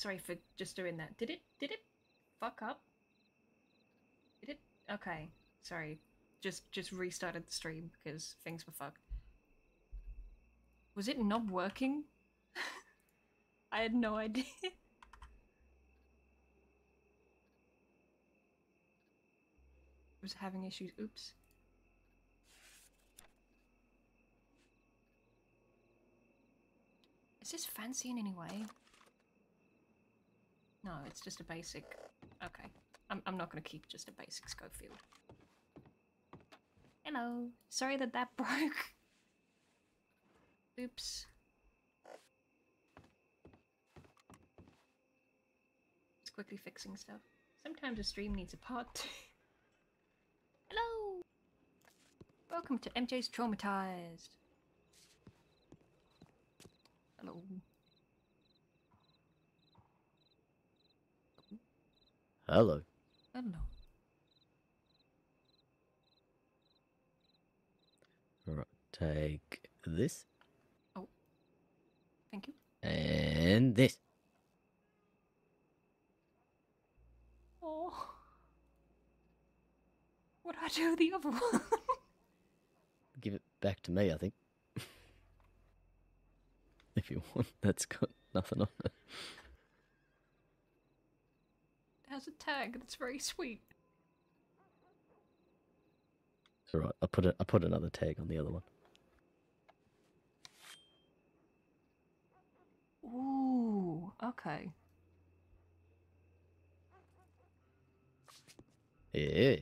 Sorry for just doing that. Did it fuck up? Did it? Okay. Sorry. Just restarted the stream because things were fucked. Was it not working? I had no idea. Was having issues. Oops. Is this fancy in any way? No, it's just a basic. Okay. I'm not gonna keep just a basic Schofield. Hello. Sorry that broke. Oops. Just quickly fixing stuff. Sometimes a stream needs a part 2. Hello. Welcome to MJ's Traumatized. Hello. Hello. Hello. Alright, take this. Oh. Thank you. And this. Oh. What do I do with the other one? Give it back to me, I think. If you want, that's got nothing on it. It has a tag that's very sweet. It's alright, I put another tag on the other one. Ooh, okay. Yeah.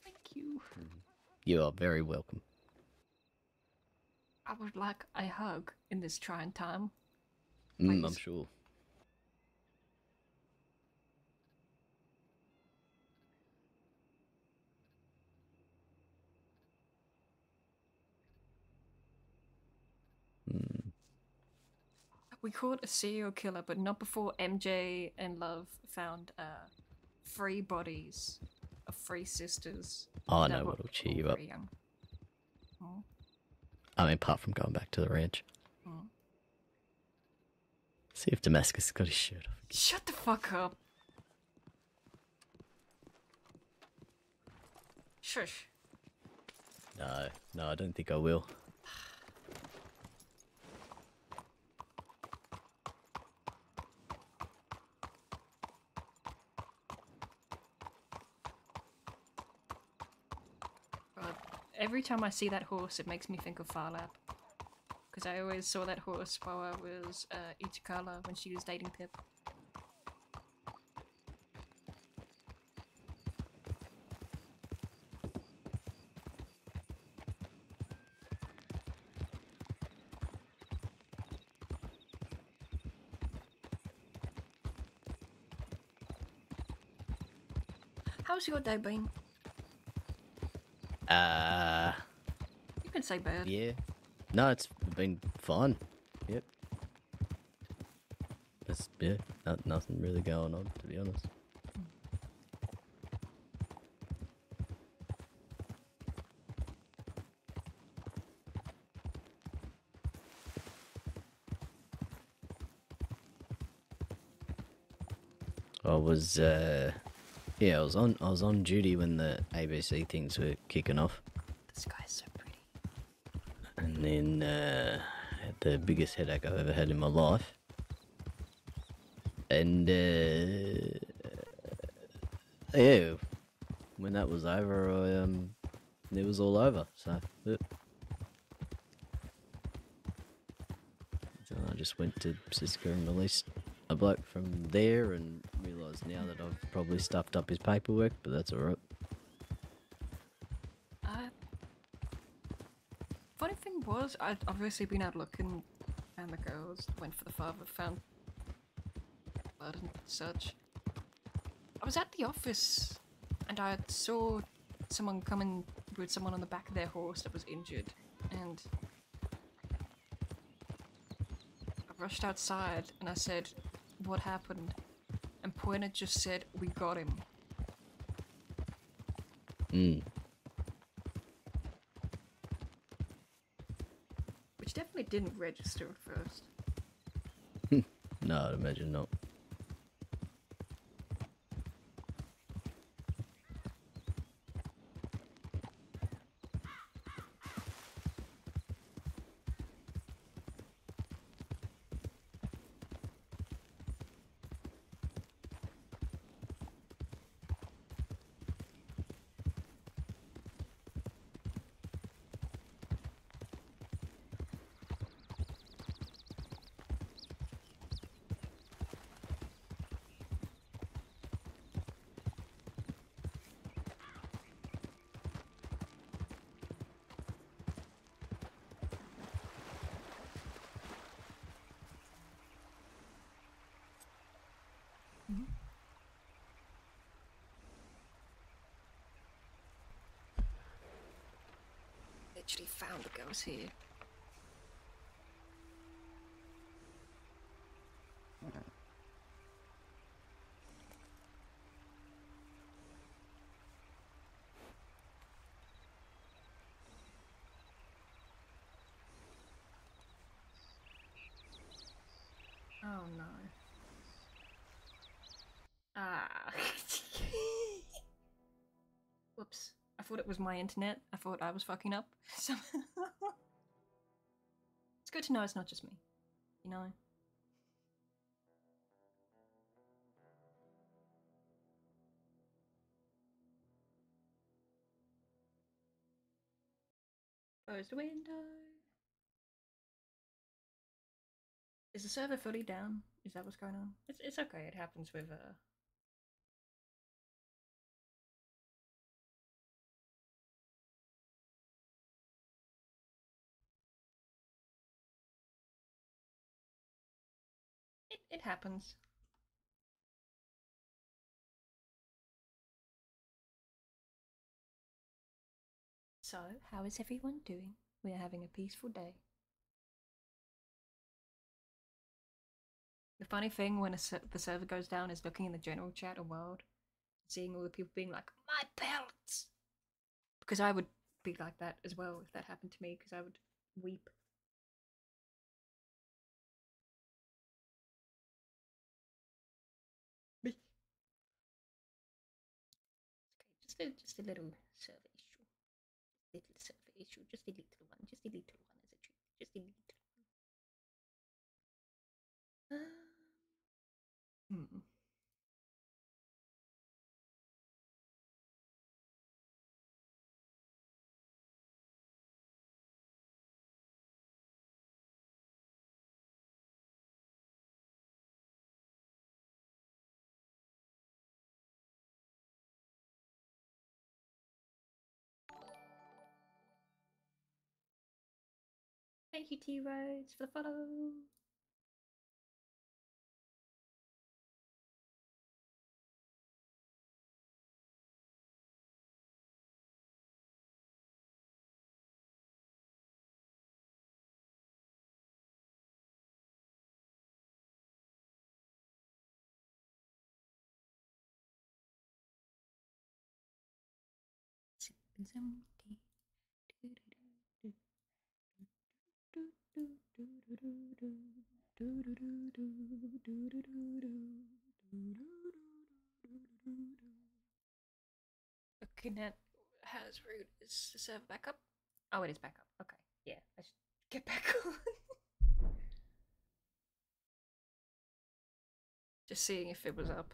Thank you. You are very welcome. I would like a hug in this trying time. I'm sure. We caught a serial killer, but not before MJ and Love found 3 bodies of 3 sisters. I know what'll cheer you up. Young. Oh. I mean, apart from going back to the ranch. Oh. See if Damascus has got his shirt off. Shut the fuck up. Shush. No, I don't think I will. Every time I see that horse, it makes me think of Farlap. Because I always saw that horse while I was Ichikala when she was dating Pip. How's your day been? You can say bad. Yeah. No, it's been fine. Yep. Nothing really going on, to be honest. I was I was on duty when the ABC things were kicking off. This guy's so pretty. And then had the biggest headache I've ever had in my life. And yeah, when that was over, it was all over. So I just went to Cisco and released a bloke from there, and realised now that I've probably stuffed up his paperwork, but that's alright. Funny thing was, I'd obviously been out looking, and the girls went for the father, found blood and such. I was at the office, and I saw someone coming with someone on the back of their horse that was injured, and I rushed outside, and I said, "What happened?" And Puena just said, "We got him." Hopefully it didn't register at first. No, I'd imagine not. Literally found the girls here. Oh no. Ah. Whoops. I thought it was my internet. I thought I was fucking up. So it's good to know it's not just me. You know? Close the window. Is the server fully down? Is that what's going on? It's okay. It happens with it happens. So, how is everyone doing? We're having a peaceful day. The funny thing when the server goes down is looking in the general chat or world, seeing all the people being like, my belts! Because I would be like that as well if that happened to me, because I would weep. Okay, just a little server issue. Little server issue, just a little one, just a little one as a treat, just a little one. Thank you, T-Rhodes, for the follow. It's empty. Looking at has root is the server back up? Oh, it is back up. Okay, yeah, I should get back on. Just seeing if it was up.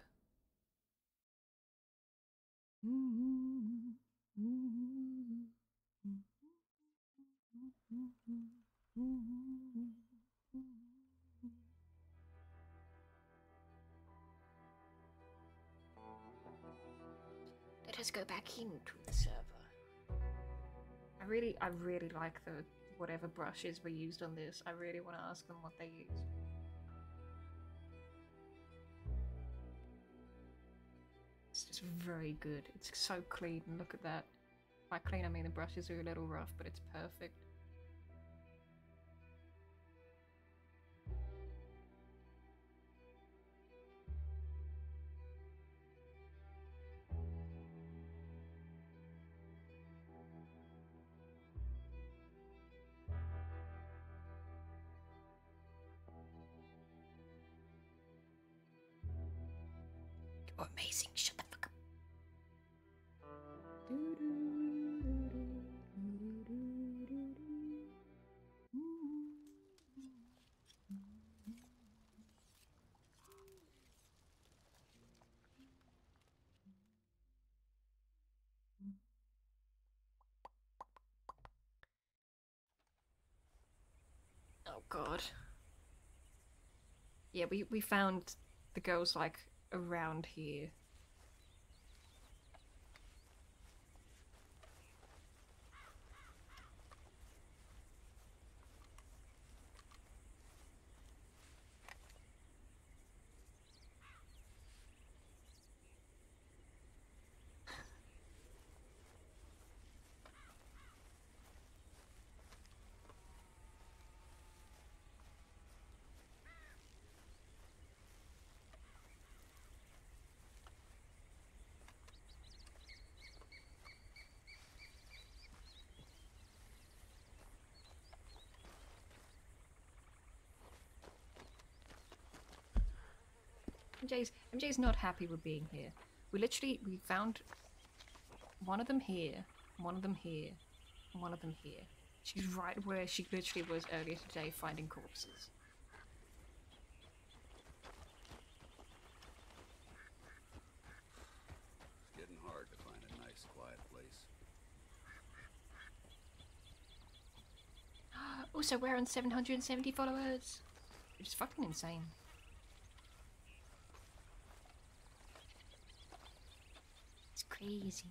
Let us go back into the server. I really like the whatever brushes were used on this. I really want to ask them what they used. It's just very good. It's so clean. Look at that. By clean, I mean the brushes are a little rough, but it's perfect. You're amazing. Shut the fuck up. Oh god. Yeah, we found the girls like around here. MJ's not happy with being here. We found one of them here, one of them here, and one of them here. She's right where she literally was earlier today finding corpses. It's getting hard to find a nice, quiet place. Also, we're on 770 followers, which is fucking insane. It's crazy.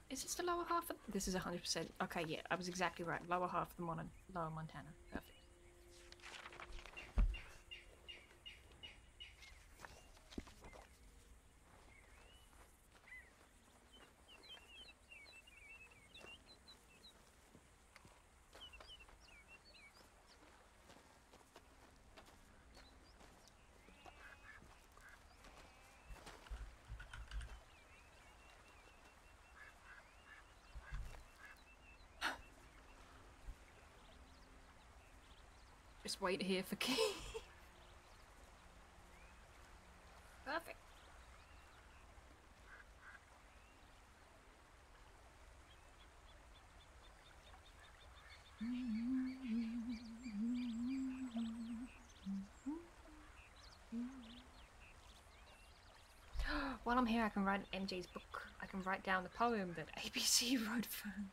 Is this the lower half of... This is 100%. Okay, yeah, I was exactly right. Lower half of the Lower Montana. Perfect. Just wait here for Key. Perfect. While I'm here, I can write MJ's book. I can write down the poem that ABC wrote for him.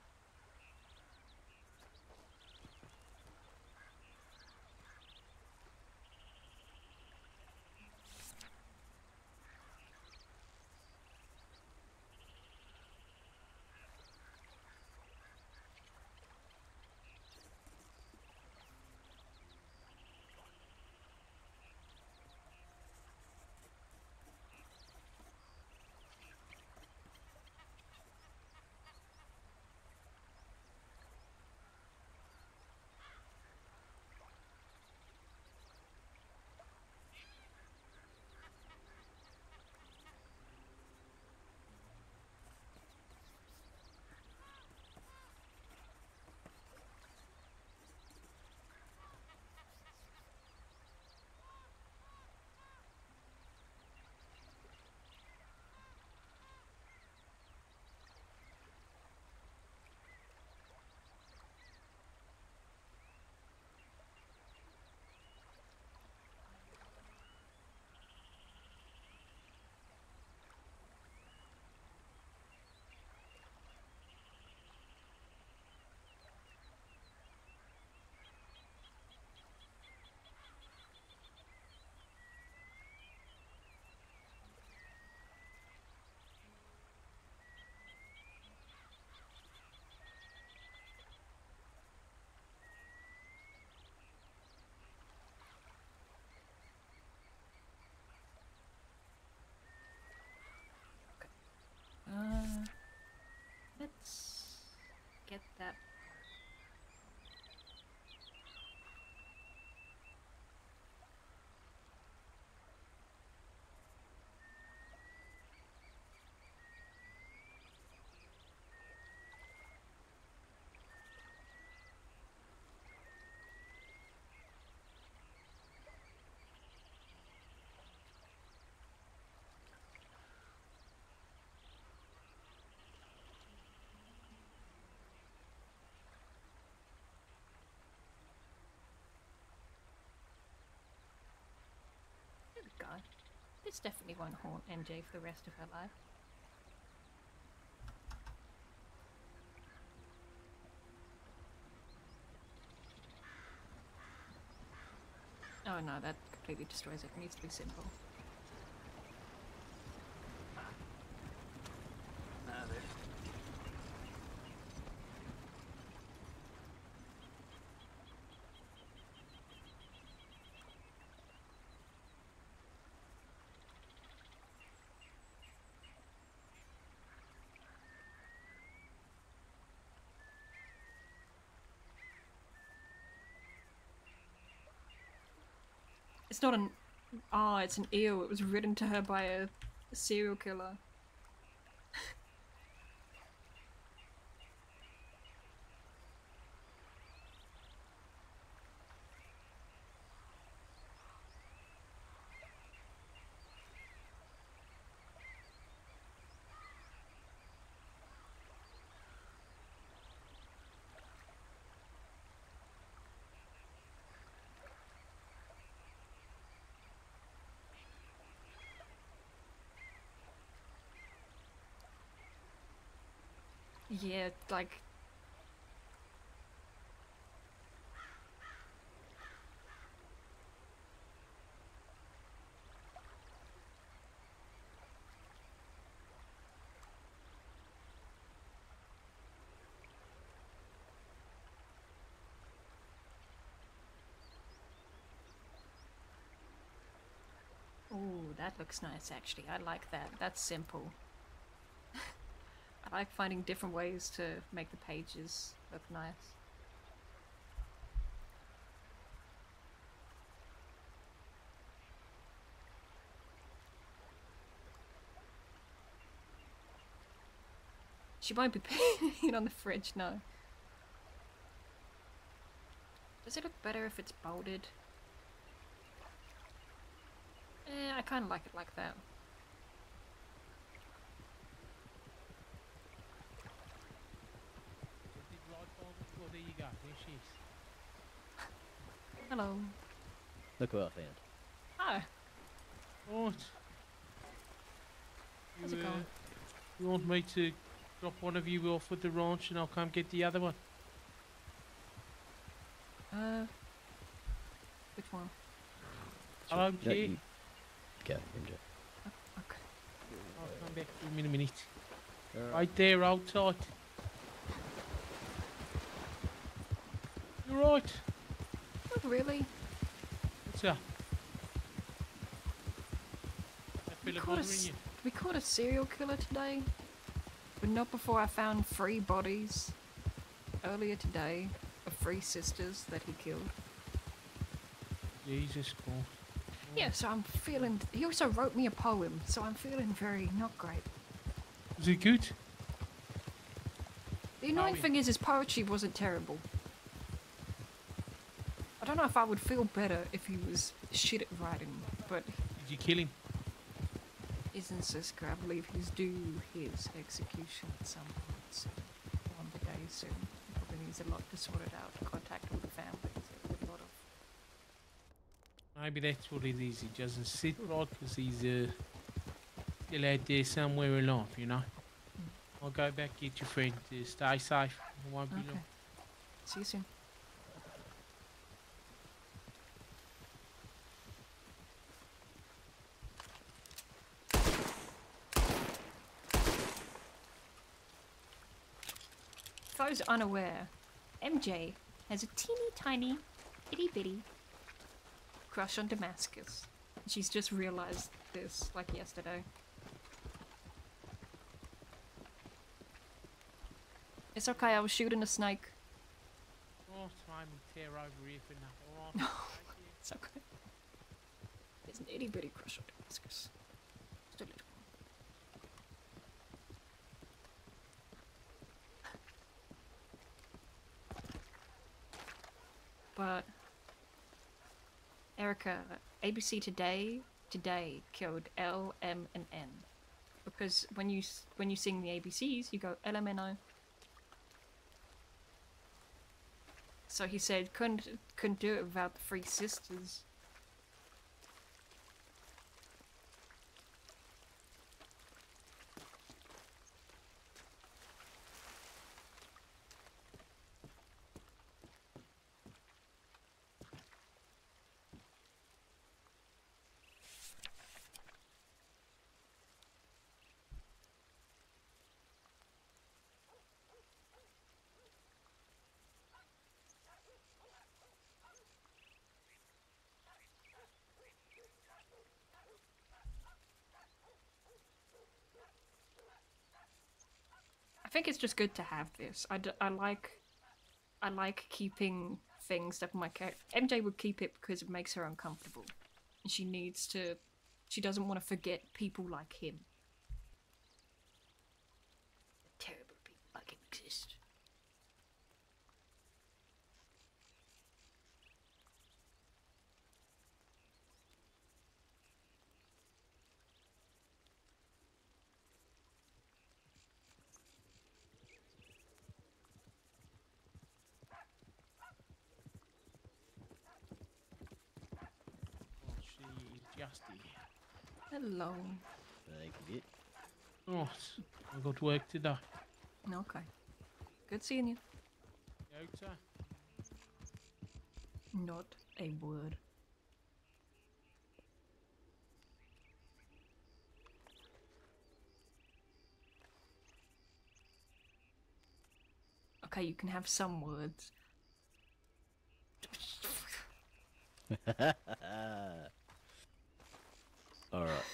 Let's get that. lie. This definitely won't haunt MJ for the rest of her life. Oh no, that completely destroys it. It needs to be simple. Nah, there. It's not an... Ah, it's an eel. It was written to her by a serial killer. Yeah, like... Ooh, that looks nice actually. I like that. That's simple. I like finding different ways to make the pages look nice. She won't be painting on the fridge, no. Does it look better if it's bolded? I kind of like it like that. Well, there you go. There she is. Hello. Look who I found. Hi. Right. How's it going? You want me to drop one of you off at the ranch and I'll come get the other one? Which one? Hello, No, G. you- Go, MJ. Okay. I'll come back to you in a minute. Alright. Right there, hold tight. You right? Not really. What's up? That We fella caught, bothering you? we caught a serial killer today, but not before I found 3 bodies earlier today of 3 sisters that he killed. Jesus Christ. Yeah, so I'm feeling... He also wrote me a poem, so I'm feeling very not great. Was it good? The annoying Poem. thing is his poetry wasn't terrible. I don't know if I would feel better if he was shit at writing, but Did you kill him? isn't Siska. I believe he's due his execution at some point soon. One of the days soon. He probably needs a lot to sort it out. Contact with the family. There's a lot of... Maybe that's what it is. He doesn't sit right because he's still out there somewhere alive, you know? I'll go back, get your friend. Stay safe. It won't be Okay. long. See you soon. For those unaware, MJ has a teeny tiny, itty bitty crush on Damascus. She's just realized this like yesterday. It's okay, I was shooting a snake. Oh, time and tear over here for nothing. All right. It's okay. There's an itty bitty crush on Damascus. Just a little one. But Erica, ABC today killed L, M, and N, because when you sing the ABCs, you go LMNO. So he said couldn't do it without the 3 sisters. think it's just good to have this. I like keeping things that my character... MJ would keep it because it makes her uncomfortable. And she needs to... She doesn't want to forget people like him. Terrible people like him exist. Oh, she is just here. Hello. Thank you. Right, I got work to do. Okay. Good seeing you. Outside. Not a word. Okay, you can have some words. Alright.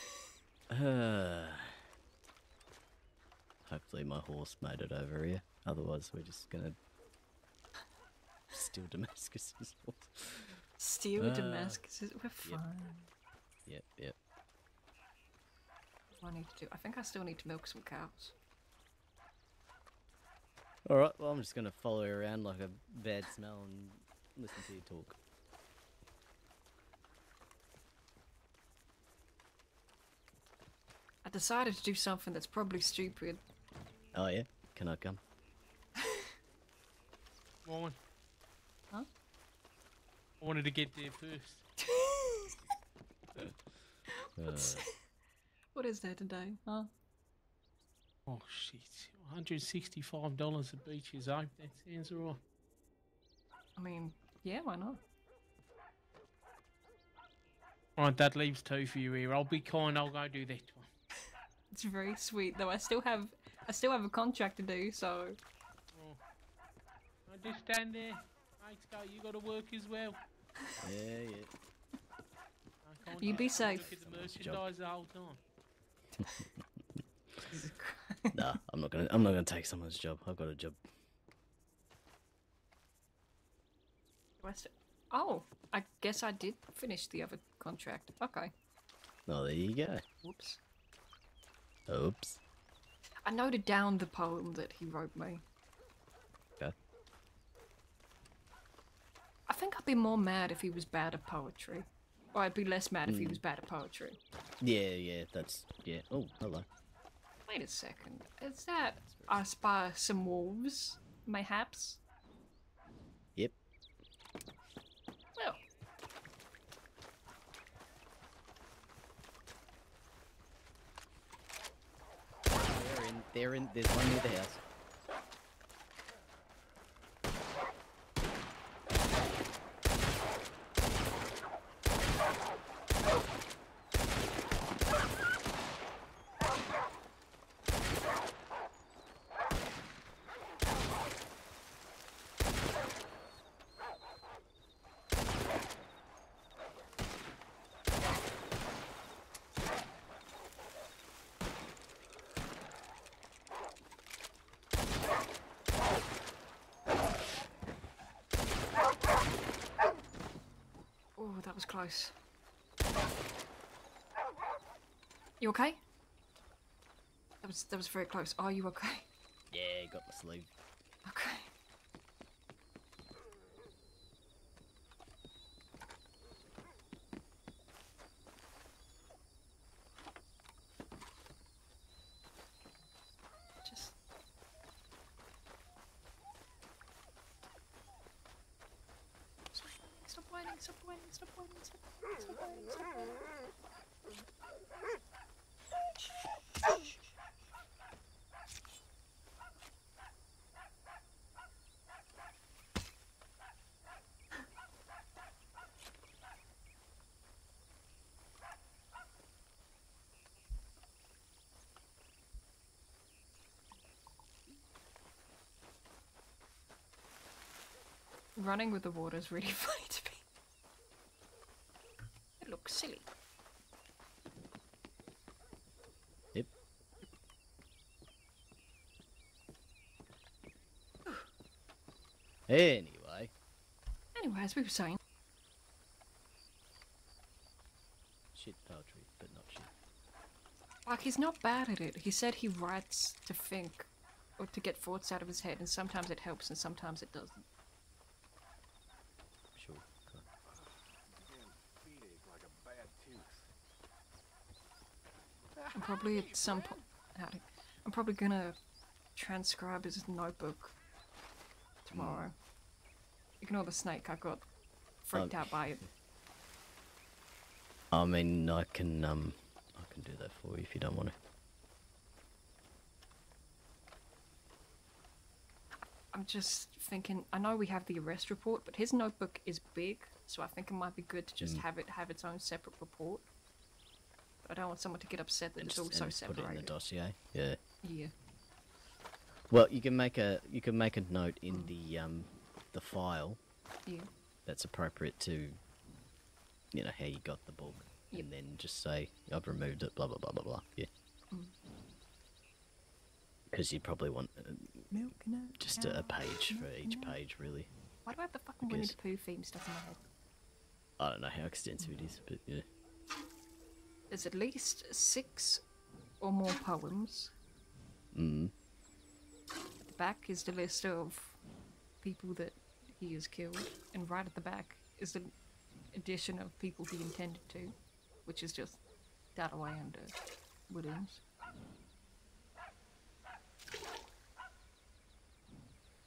Hopefully my horse made it over here. Otherwise we're just gonna steal Damascus's horse. Steal Damascus. We're fine. Yep. What do I need to do? I think I still need to milk some cows. Alright, well I'm just gonna follow you around like a bad smell and listen to you talk. I decided to do something that's probably stupid. Oh yeah? Can I come? Morning. Huh? I wanted to get there first. What is there today, huh? Oh shit. $165 a beach is open. That sounds alright. I mean, yeah, why not? Alright, that leaves 2 for you here. I'll be kind, I'll go do that one. It's very sweet, though. I still have a contract to do, so. Oh. I just stand there. Hey, Scott, you gotta work as well. Yeah. I can't You be just safe. Look at the merchandise the whole time. Nah, I'm not gonna take someone's job. I've got a job. Oh, I guess I did finish the other contract. Okay. Oh, there you go. Whoops. Oops. I noted down the poem that he wrote me. Okay. I think I'd be more mad if he was bad at poetry. Or I'd be less mad if he was bad at poetry. Yeah, yeah. Oh, hello. Wait a second. Is that I spy some wolves, mayhaps? Yep. Well. There's one near the house. Oh, that was close. You okay? That was very close. Are you okay? Yeah, got my sleeve. Okay. Just... Stop whining, stop whining, stop whining, stop whining, stop whining, stop whining. Running with the water is really funny to me. It looks silly. Yep. Anyway, Anyway, as we were saying, shit poetry, but not shit. like, he's not bad at it. He said he writes to think, or to get thoughts out of his head, and sometimes it helps and sometimes it doesn't. Sure. Cool. I'm probably at some point. I'm probably gonna transcribe his notebook tomorrow. Ignore the snake. I got freaked out by it. I mean, I can do that for you if you don't want to. I'm just thinking. I know we have the arrest report, but his notebook is big, so I think it might be good to just have its own separate report. But I don't want someone to get upset that it's also Put it in the separated. dossier. Yeah. Yeah. Well, you can make a note in the file Yeah. that's appropriate to, you know, how you got the book, Yep. and then just say I've removed it, blah blah blah blah blah. Yeah. Because you probably want just a page for each page, really. Why do I have the fucking I Winnie guess. the Pooh theme stuck in my head? I don't know how extensive it is, but yeah. There's at least 6 or more poems. Mm. At the back is the list of people that he has killed, and right at the back is the addition of people he intended to, which is just Dalloway and Williams.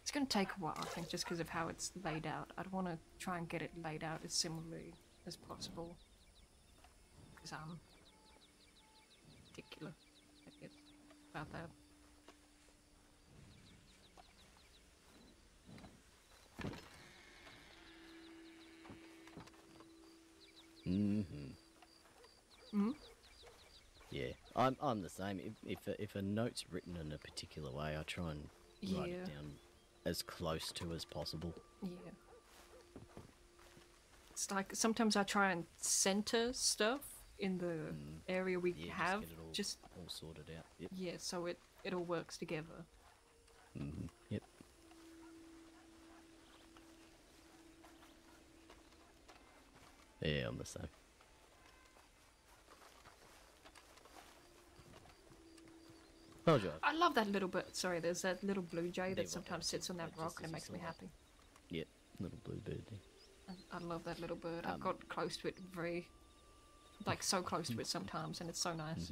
It's going to take a while, I think, just because of how it's laid out. I'd want to try and get it laid out as similarly as possible, because I'm particular, I guess, about that. Yeah, I'm the same. If a note's written in a particular way, I try and write Yeah. it down as close to as possible. Yeah. It's like sometimes I try and center stuff in the area we Yeah, have, just get it all sorted out. Yep. yeah, so it all works together. Yep. Yeah, I'm the same. Told you. I love that little bit. Sorry, there's that little blue jay They that were sometimes sits on that just rock as and it you makes me saw that. happy. Yep, little blue bird thing. I love that little bird. I've got close to it so close to it sometimes, and it's so nice.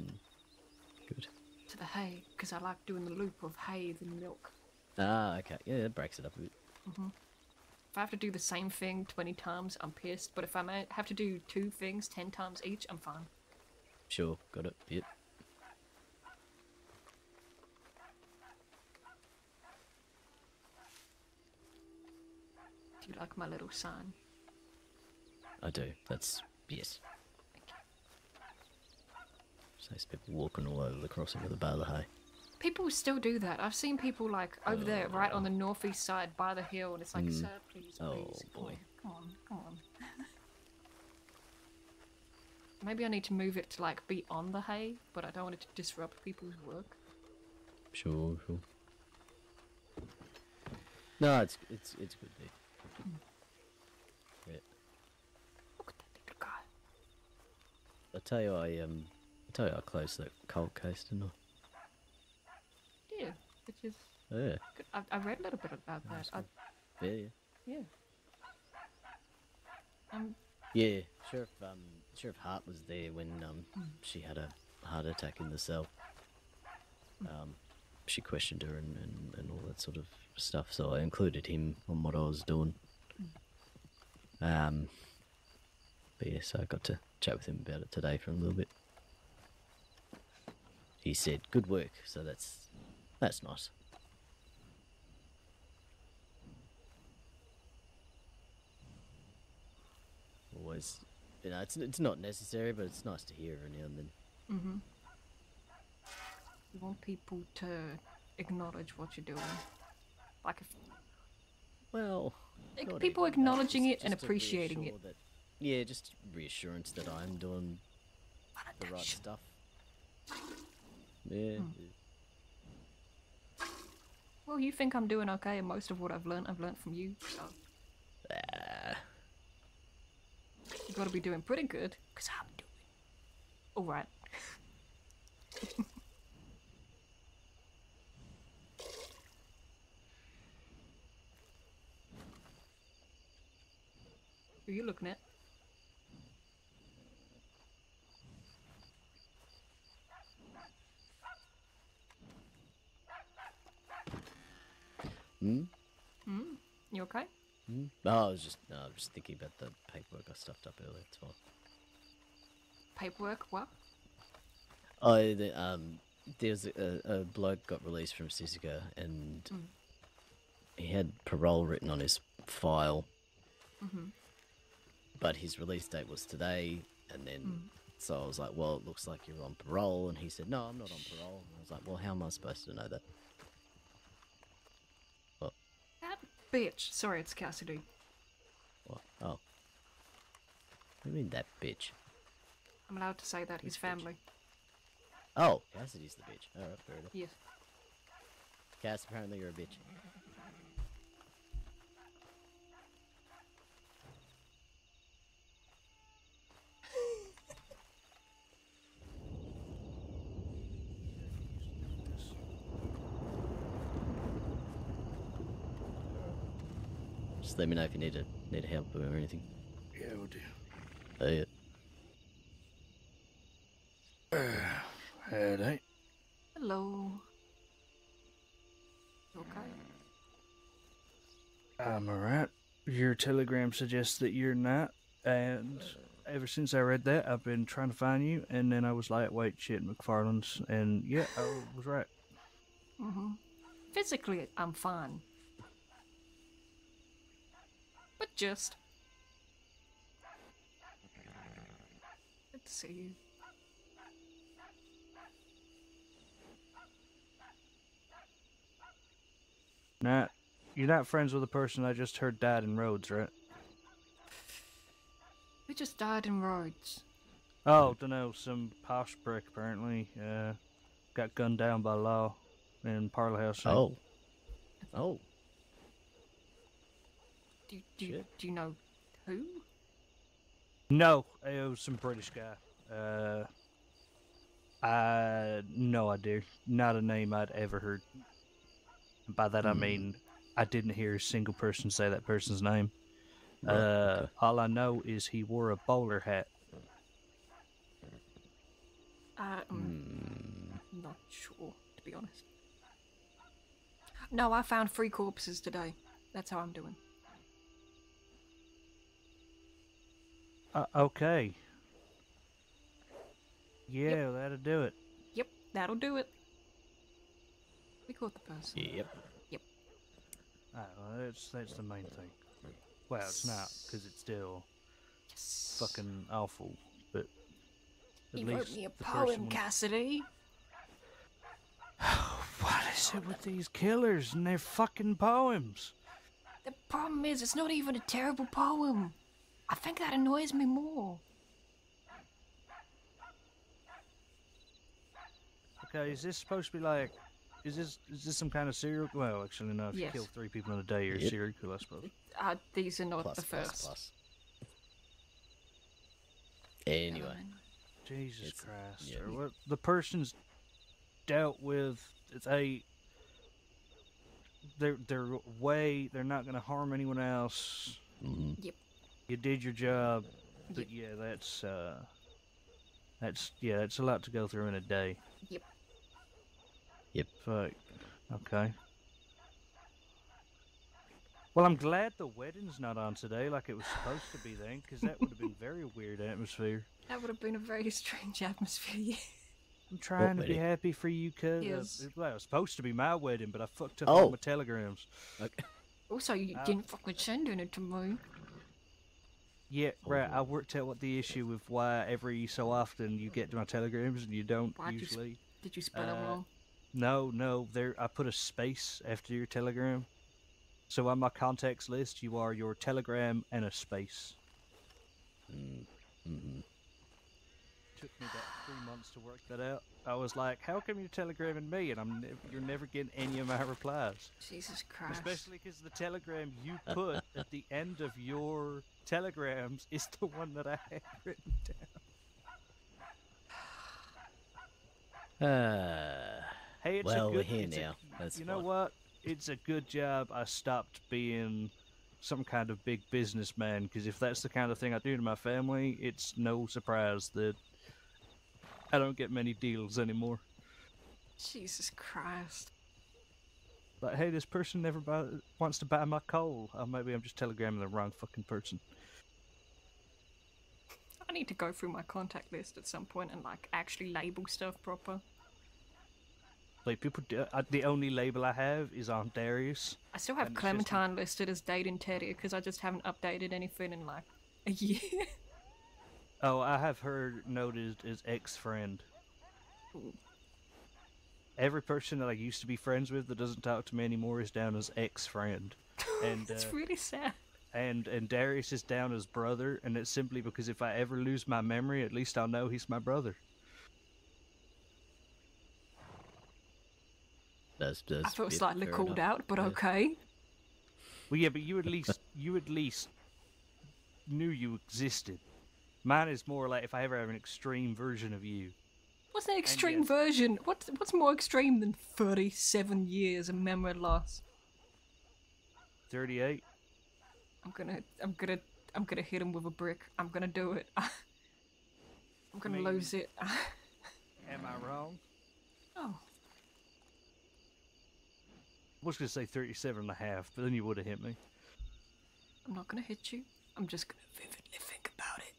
Good. To the hay, because I like doing the loop of hay then milk. Ah, okay. Yeah, that breaks it up a bit. If I have to do the same thing 20 times, I'm pissed. But if I have to do 2 things 10 times each, I'm fine. Sure, got it. Yep. Do you like my little sign? I do. That's yes. Saves people walking all over the crossing with a bale of hay. People still do that. I've seen people like over there, right on the northeast side by the hill, and it's like, sir, please, Oh, please, boy. come on. Maybe I need to move it to like be on the hay, but I don't want it to disrupt people's work. Sure. No, it's good there. Yeah. Look at that little guy. I tell you I closed that cold case, didn't Yeah, which is I? Yeah. good. I read a little bit about that. Yeah. Yeah. Yeah. Sheriff Hart was there when she had a heart attack in the cell. She questioned her and all that sort of stuff, so I included him on what I was doing. But yeah, so I got to chat with him about it today for a little bit. He said, "Good work," so that's nice. Always, it's not necessary, but it's nice to hear every now and then. You want people to acknowledge what you're doing. Like if Well, like not people even that, acknowledging it and just to appreciating it. reassure that- yeah, just reassurance that I'm doing the right stuff. Yeah. Well, you think I'm doing okay, and most of what I've learned from you, so Ah, you gotta be doing pretty good, because I'm doing alright. Who are you looking at? hmm? You okay? Hmm? Oh, I was just thinking about the paperwork I stuffed up earlier. It's fine. Paperwork, what? Oh, there's a bloke got released from Sisika, and he had parole written on his file. But his release date was today, and then so I was like, well, it looks like you're on parole, and he said, no, I'm not on parole. And I was like, well, how am I supposed to know that? What? That bitch. Sorry, it's Cassidy. What? Oh. What do you mean that bitch? I'm allowed to say that, he's family. Oh, Cassidy's the bitch. Alright, fair enough. Yes. Cass, apparently you're a bitch. Just let me know if you need help or anything. Yeah, we'll do. Oh, yeah. Headache. Hello. You okay? I'm alright. Your telegram suggests that you're not, and ever since I read that, I've been trying to find you, and then I was like, wait, shit, MacFarlane's, and yeah, I was right. Physically, I'm fine. But just... Good to see you. You're not friends with the person I just heard died in Rhodes, right? We just died in Rhodes. Oh, dunno, some posh prick apparently, got gunned down by law in Parlor House. Oh. Oh. Do Shit. you know who? No, it was some British guy. I no idea. Not a name I'd ever heard. By that I mean I didn't hear a single person say that person's name. Right, okay. All I know is he wore a bowler hat. Not sure, to be honest. No, I found 3 corpses today. That's how I'm doing. Okay. Yeah, that'll do it. Yep, that'll do it. We caught the person. Yep. Yep. Well, that's the main thing. Well, it's not, because it's still Yes. fucking awful, but at You least wrote me a the poem, person... Cassidy. What is it with these killers and their fucking poems? The problem is, it's not even a terrible poem. I think that annoys me more. Okay, is this supposed to be like... Is this some kind of serial... Well, actually, no, if you Yes. kill 3 people in a day, you're a Yep. serial killer, I suppose. These are not Plus, the plus, first. plus. Anyway. Jesus It's- Christ. yeah. Or what the person's dealt with... They're not going to harm anyone else. Yep. You did your job. But Yep. yeah, that's a lot to go through in a day. Yep. Yep. Fuck. Okay. Well, I'm glad the wedding's not on today like it was supposed to be then, because that would have been very weird atmosphere. That would have been a very strange atmosphere. I'm trying to be wedding? happy for you, cuz. Yes. Well, it was supposed to be my wedding, but I fucked up Oh. all my telegrams. Okay. Also, you didn't fucking send it to me. Yeah, right. I worked out what the issue with why every so often you get to my telegrams and you don't Why'd you usually. Did you spell it wrong? No. I put a space after your telegram. So on my contacts list, you are your telegram and a space. took me about 3 months to work that out. I was like, how come you're telegramming me and you're never getting any of my replies? Jesus Christ. Especially because the telegram you put at the end of your telegrams is the one that I had written down. Hey, it's well, a good, we're here it's now. That's you know fine. what? It's a good job I stopped being some kind of big businessman, because if that's the kind of thing I do to my family, it's no surprise that I don't get many deals anymore. Jesus Christ. Like, hey, this person never wants to buy my coal. Oh, maybe I'm just telegramming the wrong fucking person. I need to go through my contact list at some point and like actually label stuff proper. Like, people do, the only label I have is on Darius. I still have And it's just Clementine listed as dating Teddy because I just haven't updated anything in like a year. Oh, I have her noted as ex-friend. Every person that I used to be friends with that doesn't talk to me anymore is down as ex-friend. And It's really sad. and Darius is down as brother, and it's simply because if I ever lose my memory, at least I'll know he's my brother. That's I felt yeah, slightly fair called enough. out, but Yeah. okay. Well, yeah, but you at least knew you existed. Mine is more like if I ever have an extreme version of you. What's an extreme yes. version? What's more extreme than 37 years of memory loss? 38. I'm gonna hit him with a brick. I'm gonna do it. I'm gonna mean- lose it. Am I wrong? Oh, I was going to say 37 and a half, but then you would have hit me. I'm not gonna hit you. I'm just gonna vividly think about it.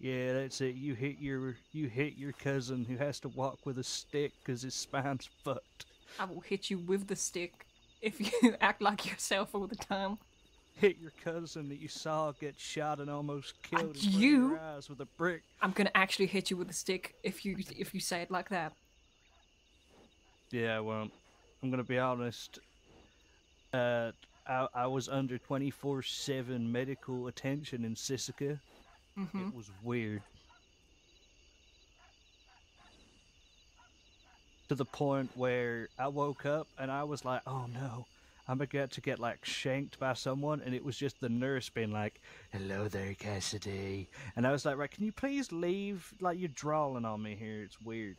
Yeah, that's it. You hit your cousin who has to walk with a stick because his spine's fucked. I will hit you with the stick if you act like yourself all the time. Hit your cousin that you saw get shot and almost killed in front of you? your eyes with a brick. I'm gonna actually hit you with a stick if you say it like that. Yeah, well, I'm gonna be honest. I was under 24/7 medical attention in Sisika. It was weird. To the point where I woke up and I was like, oh no, I'm about to get like shanked by someone, and it was just the nurse being like, hello there, Cassidy. And I was like, right, can you please leave? Like, you're drawing on me here, it's weird.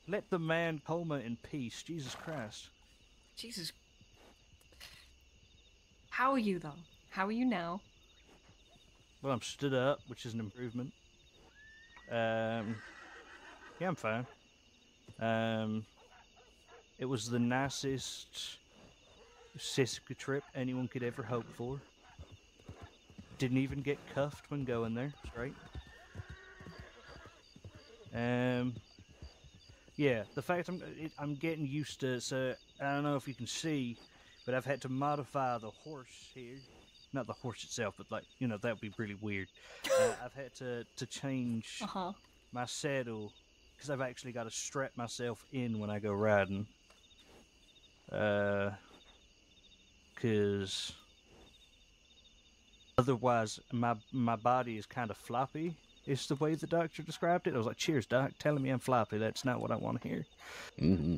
Let the man coma in peace, Jesus Christ. Jesus. How are you though? How are you now? Well, I'm stood up, which is an improvement. Yeah, I'm fine. It was the nicest Sisika trip anyone could ever hope for. Didn't even get cuffed when going there. Straight. Yeah, the fact I'm getting used to. So I don't know if you can see, but I've had to modify the horse here. Not the horse itself, but like, you know, that would be really weird. I've had to change my saddle because I've actually got to strap myself in when I go riding. Because otherwise my body is kind of floppy. Is the way the doctor described it. I was like, cheers, doc, telling me I'm floppy. That's not what I want to hear. Mm-hmm.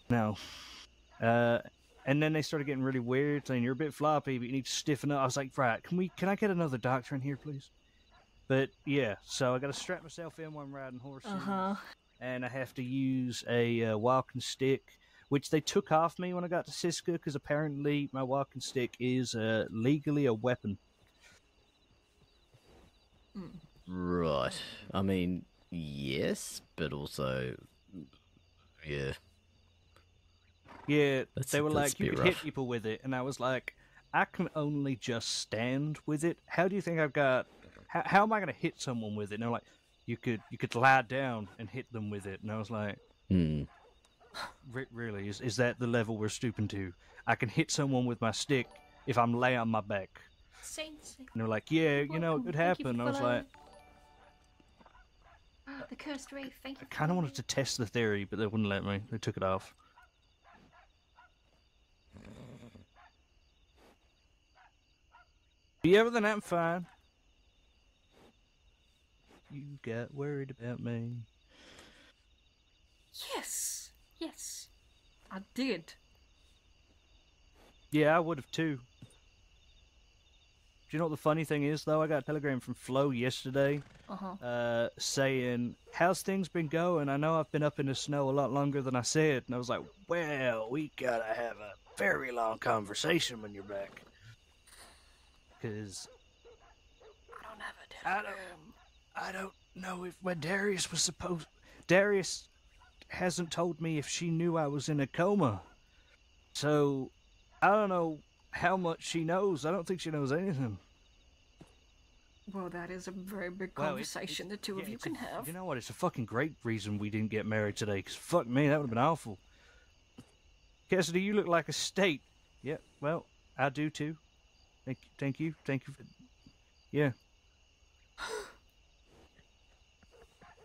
No. And then they started getting really weird, saying you're a bit floppy, but you need to stiffen up. I was like, right, can I get another doctor in here, please? But yeah, so I got to strap myself in when I'm riding horses, and I have to use a walking stick, which they took off me when I got to Siska, because apparently my walking stick is legally a weapon. Right. I mean, yes, but also, yeah. Yeah, That's they were a like, you bit could hit rough. people with it, and I was like, I can only just stand with it. How do you think I've got? How am I going to hit someone with it? And they're like, you could lie down and hit them with it. And I was like, really? Is that the level we're stooping to? I can hit someone with my stick if I'm laying on my back. And they're like, yeah, you know, it could happen. I was like, the cursed wraith, thank you. I kind of wanted to test the theory, but they wouldn't let me. They took it off. Yeah, but then I'm fine. you got worried about me. Yes. Yes. I did. Yeah, I would have too. Do you know what the funny thing is, though? I got a telegram from Flo yesterday saying, how's things been going? I know I've been up in the snow a lot longer than I said. And I was like, well, we gotta have a very long conversation when you're back. Because I don't have a telegram. I don't know if when Darius was supposed... Darius hasn't told me if she knew I was in a coma. So, I don't know how much she knows. I don't think she knows anything. Well, that is a very big conversation the two of you can have. You know what? It's a fucking great reason we didn't get married today, because fuck me, that would have been awful. Cassidy, you look like a state. Yeah, well, I do too. Thank you. For, yeah.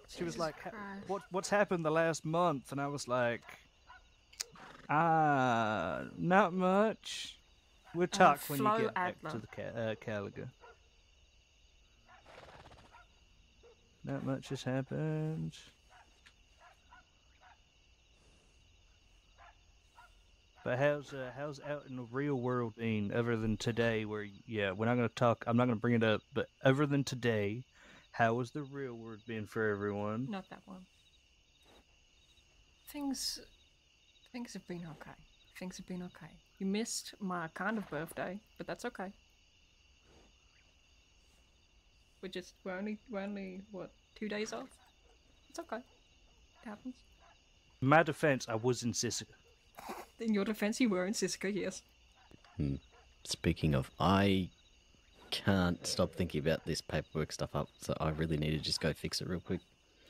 She was like, what's happened the last month? And I was like, not much. We'll talk when you get back to the Caliga. Not much has happened. But how's out in the real world been, other than today? Where we're not gonna talk. I'm not gonna bring it up. But other than today, how has the real world been for everyone? Not that one. Things have been okay. Things have been okay. You missed my kind of birthday, but that's okay. We're only what, 2 days off? It's okay. It happens. In my defense, I was in Sisika. In your defense, you were in Sisika, yes. Speaking of, I can't stop thinking about this paperwork stuff up, so I really need to just go fix it real quick.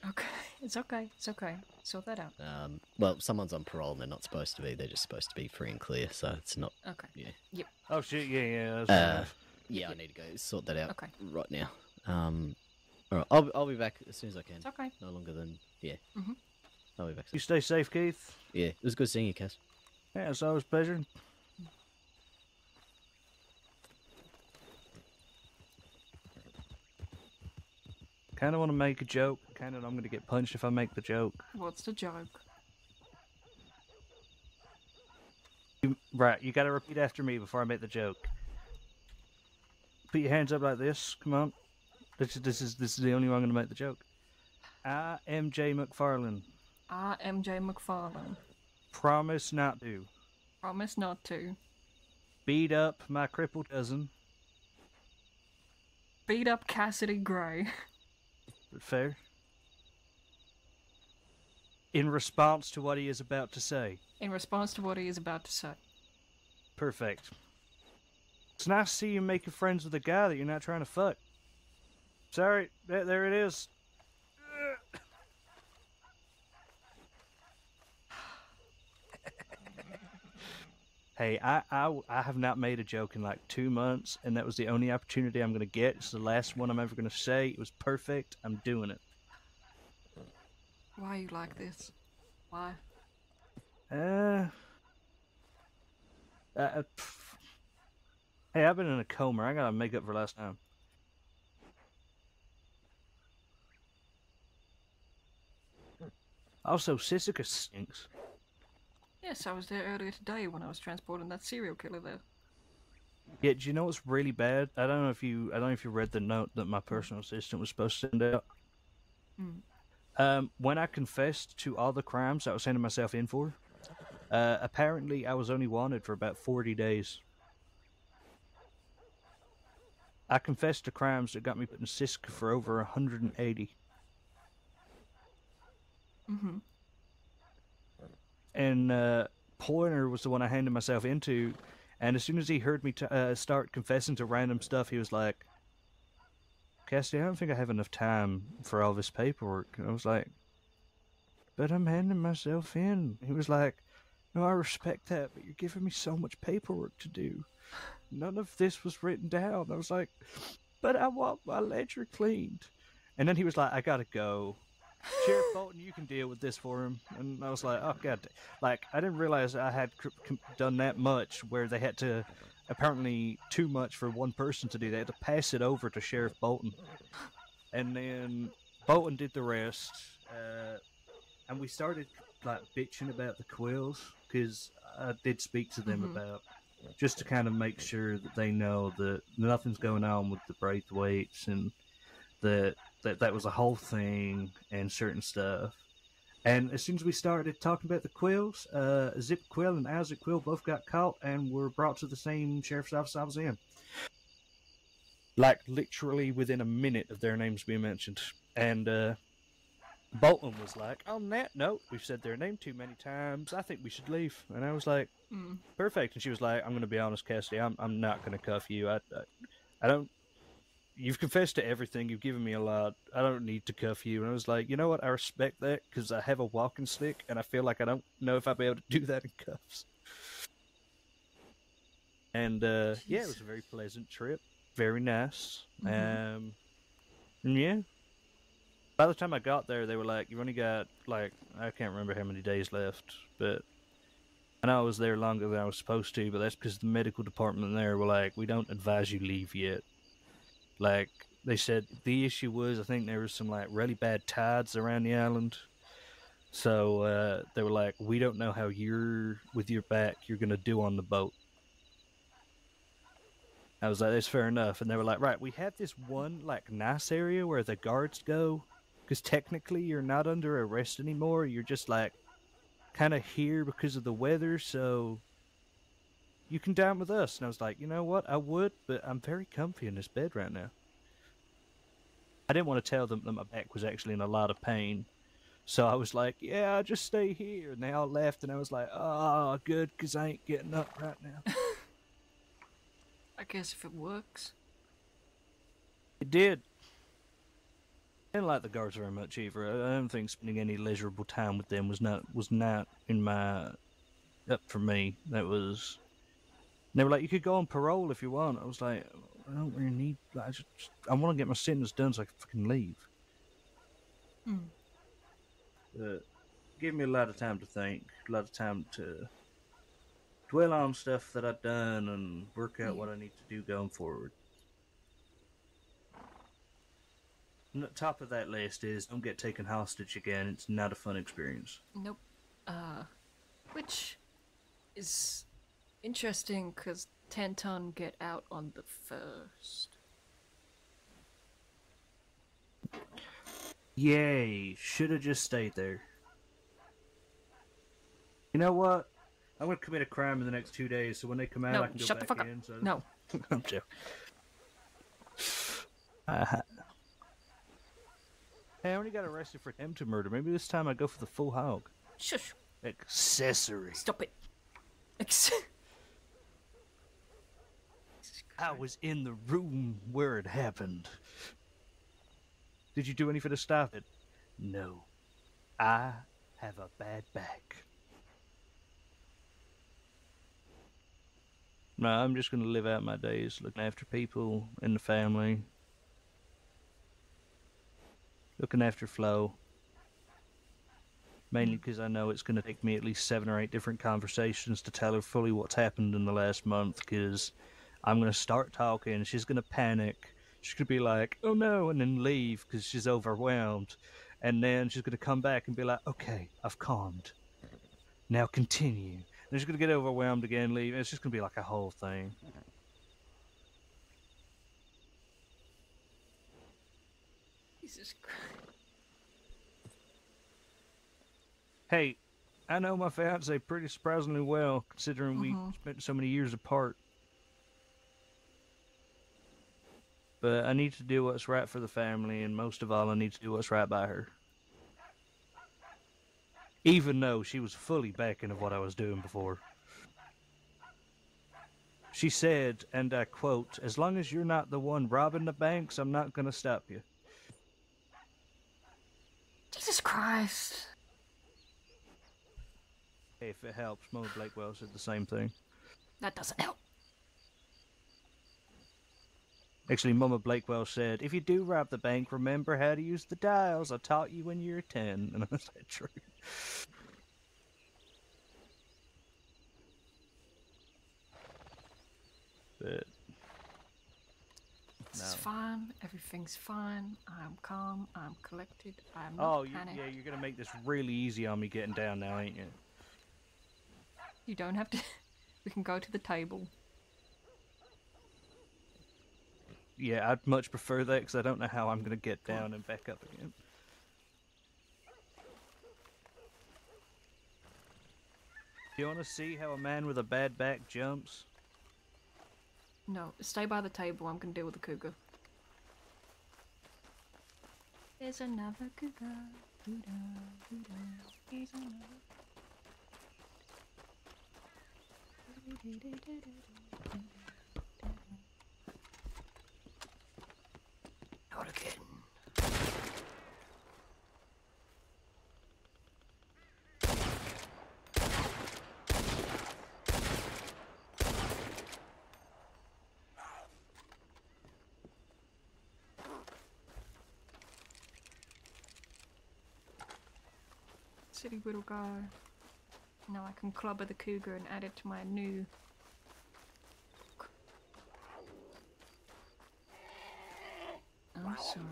Okay, it's okay. Sort that out. Well, someone's on parole and they're not supposed to be. They're just supposed to be free and clear, so it's not... Okay. Yeah. Yep. Oh, shit, yeah. Yeah, I need to go sort that out right now. All right, I'll be back as soon as I can. It's okay. No longer than... Yeah. Mm-hmm. I'll be back soon. You stay safe, Keith. Yeah, it was good seeing you, Cass. Yeah, it's always a pleasure. Kind of want to make a joke. Kind of I'm going to get punched if I make the joke. What's the joke? Right, you got to repeat after me before I make the joke. Put your hands up like this. Come on. This is the only way I'm going to make the joke. I am J. MacFarlane. I am J. MacFarlane. Promise not to. Promise not to. Beat up my crippled cousin. Beat up Cassidy Gray. Fair. In response to what he is about to say. In response to what he is about to say. Perfect. It's nice to see you making friends with a guy that you're not trying to fuck. Sorry, there it is. Hey, I have not made a joke in like 2 months, and that was the only opportunity I'm going to get. It's the last one I'm ever going to say. It was perfect. I'm doing it. Why are you like this? Why? Hey, I've been in a coma. I gotta make up for last time. Also, Sisika stinks. Yes, I was there earlier today when I was transporting that serial killer there. Yeah, do you know what's really bad? I don't know if you read the note that my personal assistant was supposed to send out. When I confessed to all the crimes I was sending myself in for, apparently I was only wanted for about 40 days. I confessed to crimes that got me put in Sisika for over 180. Mm-hmm. And Pointer was the one I handed myself into, and as soon as he heard me start confessing to random stuff, he was like, Cassidy, I don't think I have enough time for all this paperwork. And I was like, but I'm handing myself in. He was like, no, I respect that, but you're giving me so much paperwork to do. None of this was written down. I was like, but I want my ledger cleaned. And then he was like, I gotta go. Sheriff Bolton, you can deal with this for him. And I was like, oh god, like I didn't realize I had done that much, where they had to, apparently too much for one person to do. They had to pass it over to Sheriff Bolton, and then Bolton did the rest, and we started like bitching about the quills because I did speak to them about just to kind of make sure that they know that nothing's going on with the Braithwaites and that was a whole thing and certain stuff. And as soon as we started talking about the quills, Zip Quill and Isaac Quill both got caught and were brought to the same sheriff's office I was in. Like, literally within a minute of their names being mentioned. And Bolton was like, on that note, we've said their name too many times. I think we should leave. And I was like, perfect. And she was like, I'm going to be honest, Cassidy. I'm not going to cuff you. I don't... You've confessed to everything. You've given me a lot. I don't need to cuff you. And I was like, you know what? I respect that because I have a walking stick and I feel like I don't know if I'll be able to do that in cuffs. And yeah, it was a very pleasant trip. Very nice. And yeah. By the time I got there, they were like, you've only got, like, I can't remember how many days left, but I know I was there longer than I was supposed to, but that's because the medical department there were like, we don't advise you leave yet. Like, they said the issue was, I think there was some, like, really bad tides around the island. So they were like, we don't know how with your back, you're going to do on the boat. I was like, that's fair enough. And they were like, right, we have this one, like, nice area where the guards go. Because technically you're not under arrest anymore. You're just, like, kind of here because of the weather. So you can down with us. And I was like, you know what? I would, but I'm very comfy in this bed right now. I didn't want to tell them that my back was actually in a lot of pain. So I was like, yeah, I'll just stay here. And they all left. And I was like, oh, good, because I ain't getting up right now. I guess if it works. It did. I didn't like the guards very much either. I don't think spending any leisurable time with them was not in my up for me. That was. They were like, you could go on parole if you want. I was like, I don't really need. I want to get my sentence done so I can fucking leave. Give me a lot of time to think, a lot of time to dwell on stuff that I've done and work out what I need to do going forward. And at the top of that list is don't get taken hostage again. It's not a fun experience. Nope. Which is interesting because Tanton get out on the 1st. Yay! Should have just stayed there. You know what? I'm gonna commit a crime in the next 2 days, so when they come out, No, I can go shut back the fuck in. up. So... No. I'm joking. Hey, I only got arrested for attempted murder. Maybe this time I go for the full hog. Shush. Accessory. Stop it. I was in the room where it happened. Did you do anything to stop it? No. I have a bad back. No, I'm just going to live out my days looking after people in the family. Looking after Flo. Mainly because I know it's going to take me at least 7 or 8 different conversations to tell her fully what's happened in the last month, because I'm going to start talking, she's going to panic, she's going to be like, oh no, and then leave because she's overwhelmed, and then she's going to come back and be like, okay, I've calmed. Now continue. And she's going to get overwhelmed again, leave, and it's just going to be like a whole thing. Jesus Christ. Hey, I know my fiance pretty surprisingly well, considering we spent so many years apart. But I need to do what's right for the family, and most of all, I need to do what's right by her. Even though she was fully backing of what I was doing before. She said, and I quote, as long as you're not the one robbing the banks, I'm not going to stop you. Jesus Christ. Hey, if it helps, Mo Blakewell said the same thing. That doesn't help. Actually, Mama Blakewell said, if you do rob the bank, remember how to use the dials. I taught you when you were 10. And I was like, true. But... This is fine. Everything's fine. I'm calm. I'm collected. I'm not Oh, panicked. yeah, you're gonna make this really easy on me getting down now, ain't you? You don't have to. We can go to the table. Yeah, I'd much prefer that because I don't know how I'm gonna get down and back up again. Do you want to see how a man with a bad back jumps? No, stay by the table. I'm gonna deal with the cougar. There's another cougar. There's another. Not again. Silly little guy. Now I can clobber the cougar and add it to my new. I'm sorry.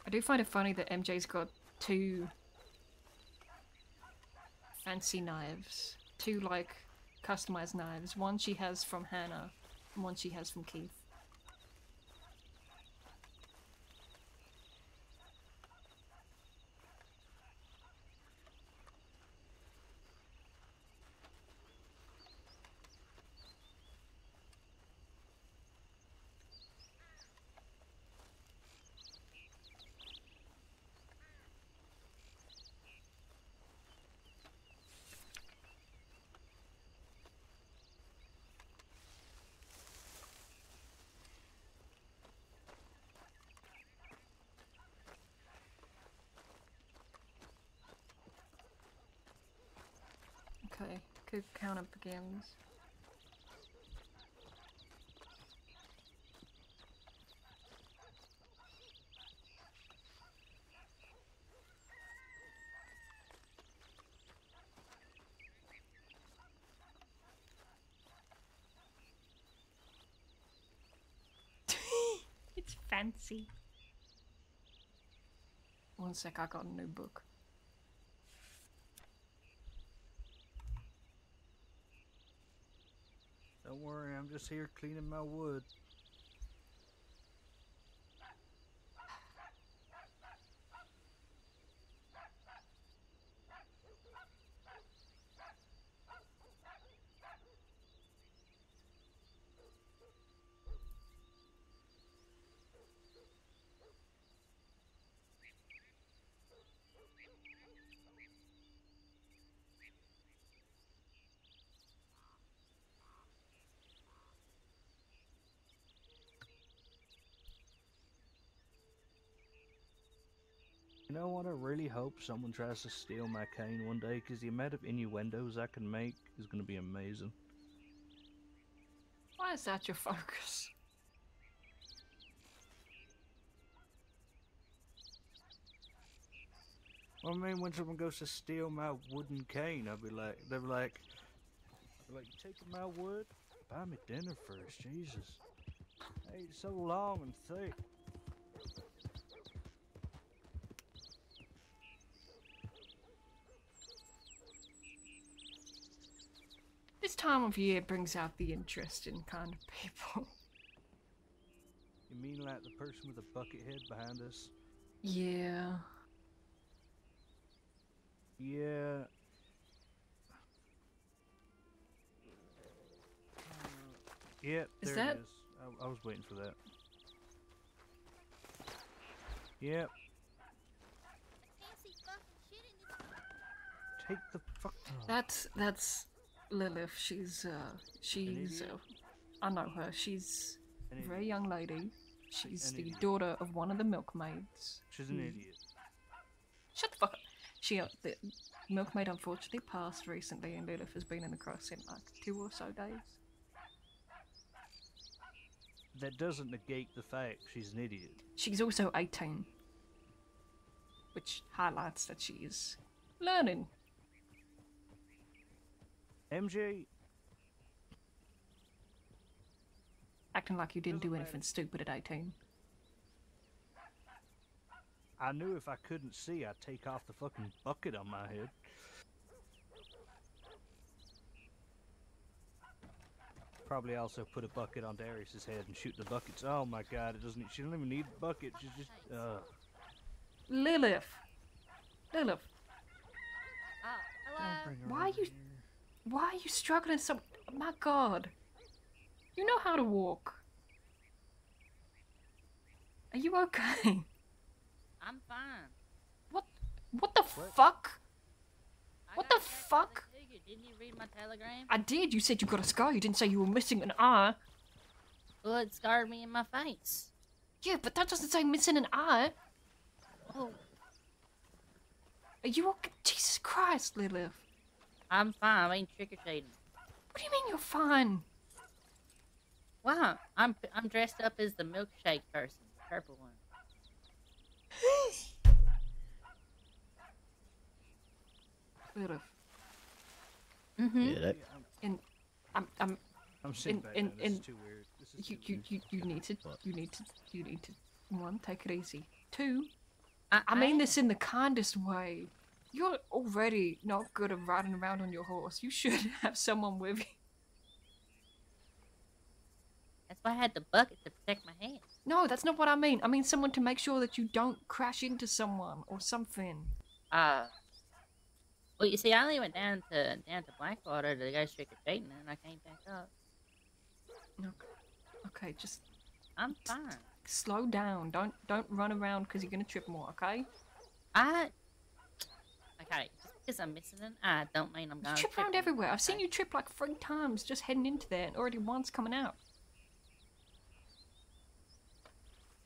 I do find it funny that MJ's got two fancy knives. Two, like, customized knives. One she has from Hannah, and one she has from Keith. Okay, coup counter begins. It's fancy. One sec, I got a new book. Don't worry, I'm just here cleaning my wood. You know what? I really hope someone tries to steal my cane one day, because the amount of innuendos I can make is going to be amazing. Why is that your focus? Well, I mean, when someone goes to steal my wooden cane, they'll be like, you taking my wood? Buy me dinner first, Jesus. Hey, it's so long and thick. This time of year brings out the interesting kind of people. You mean like the person with the bucket head behind us? Yeah. Yeah. Yep, Is there that- it is. I was waiting for that. Yep. Take the fuck. Oh. That's Lilith. She's idiot? I know her. She's An a idiot. very young lady. She's An the idiot. daughter of one of the milkmaids. She's an idiot. Shut the fuck up. The milkmaid unfortunately passed recently, and Lilith has been in the crossing like 2 or so days. That doesn't negate the fact she's an idiot. She's also 18, which highlights that she is learning. MJ, Acting like you didn't do Doesn't anything matter. stupid at 18. I knew if I couldn't see, I'd take off the fucking bucket on my head. Probably also put a bucket on Darius's head and shoot the buckets. Oh my god, it doesn't. She doesn't even need a bucket. She's just. Lilith! Lilith, Oh, Don't hello. bring her Why over you- here. why are you struggling so... My god. You know how to walk. Are you okay? I'm fine. What the What? fuck? I What got the attacked by fuck? the cougar. Didn't you read my telegram? I did. You said you got a scar. You didn't say you were missing an eye. Well, it scarred me in my face. Yeah, but that doesn't say missing an eye. Oh, Are you okay? Jesus Christ, Lilith. I'm fine. I ain't trick-or-treating. What do you mean you're fine? Wow, I'm dressed up as the milkshake person, the purple one. Lilith, Mm-hmm. Yeah, that, I'm sitting In- back in- now. This in- is too weird. This is you, too you, weird. you, you need to, What? you need to, one, take it easy. Two, I I mean this in the kindest way. You're already not good at riding around on your horse. You should have someone with you. That's why I had the bucket to protect my hands. No, that's not what I mean. I mean someone to make sure that you don't crash into someone or something. Well, you see, I only went down to Blackwater to go trick-or-treating, and I came back up. Okay, just I'm fine. slow down. Don't run around because you're gonna trip more. Okay? Okay, just because I'm missing an eye, don't mean I'm You gonna trip around anymore, everywhere. I've seen okay? you trip like 3 times just heading into there, and already once coming out.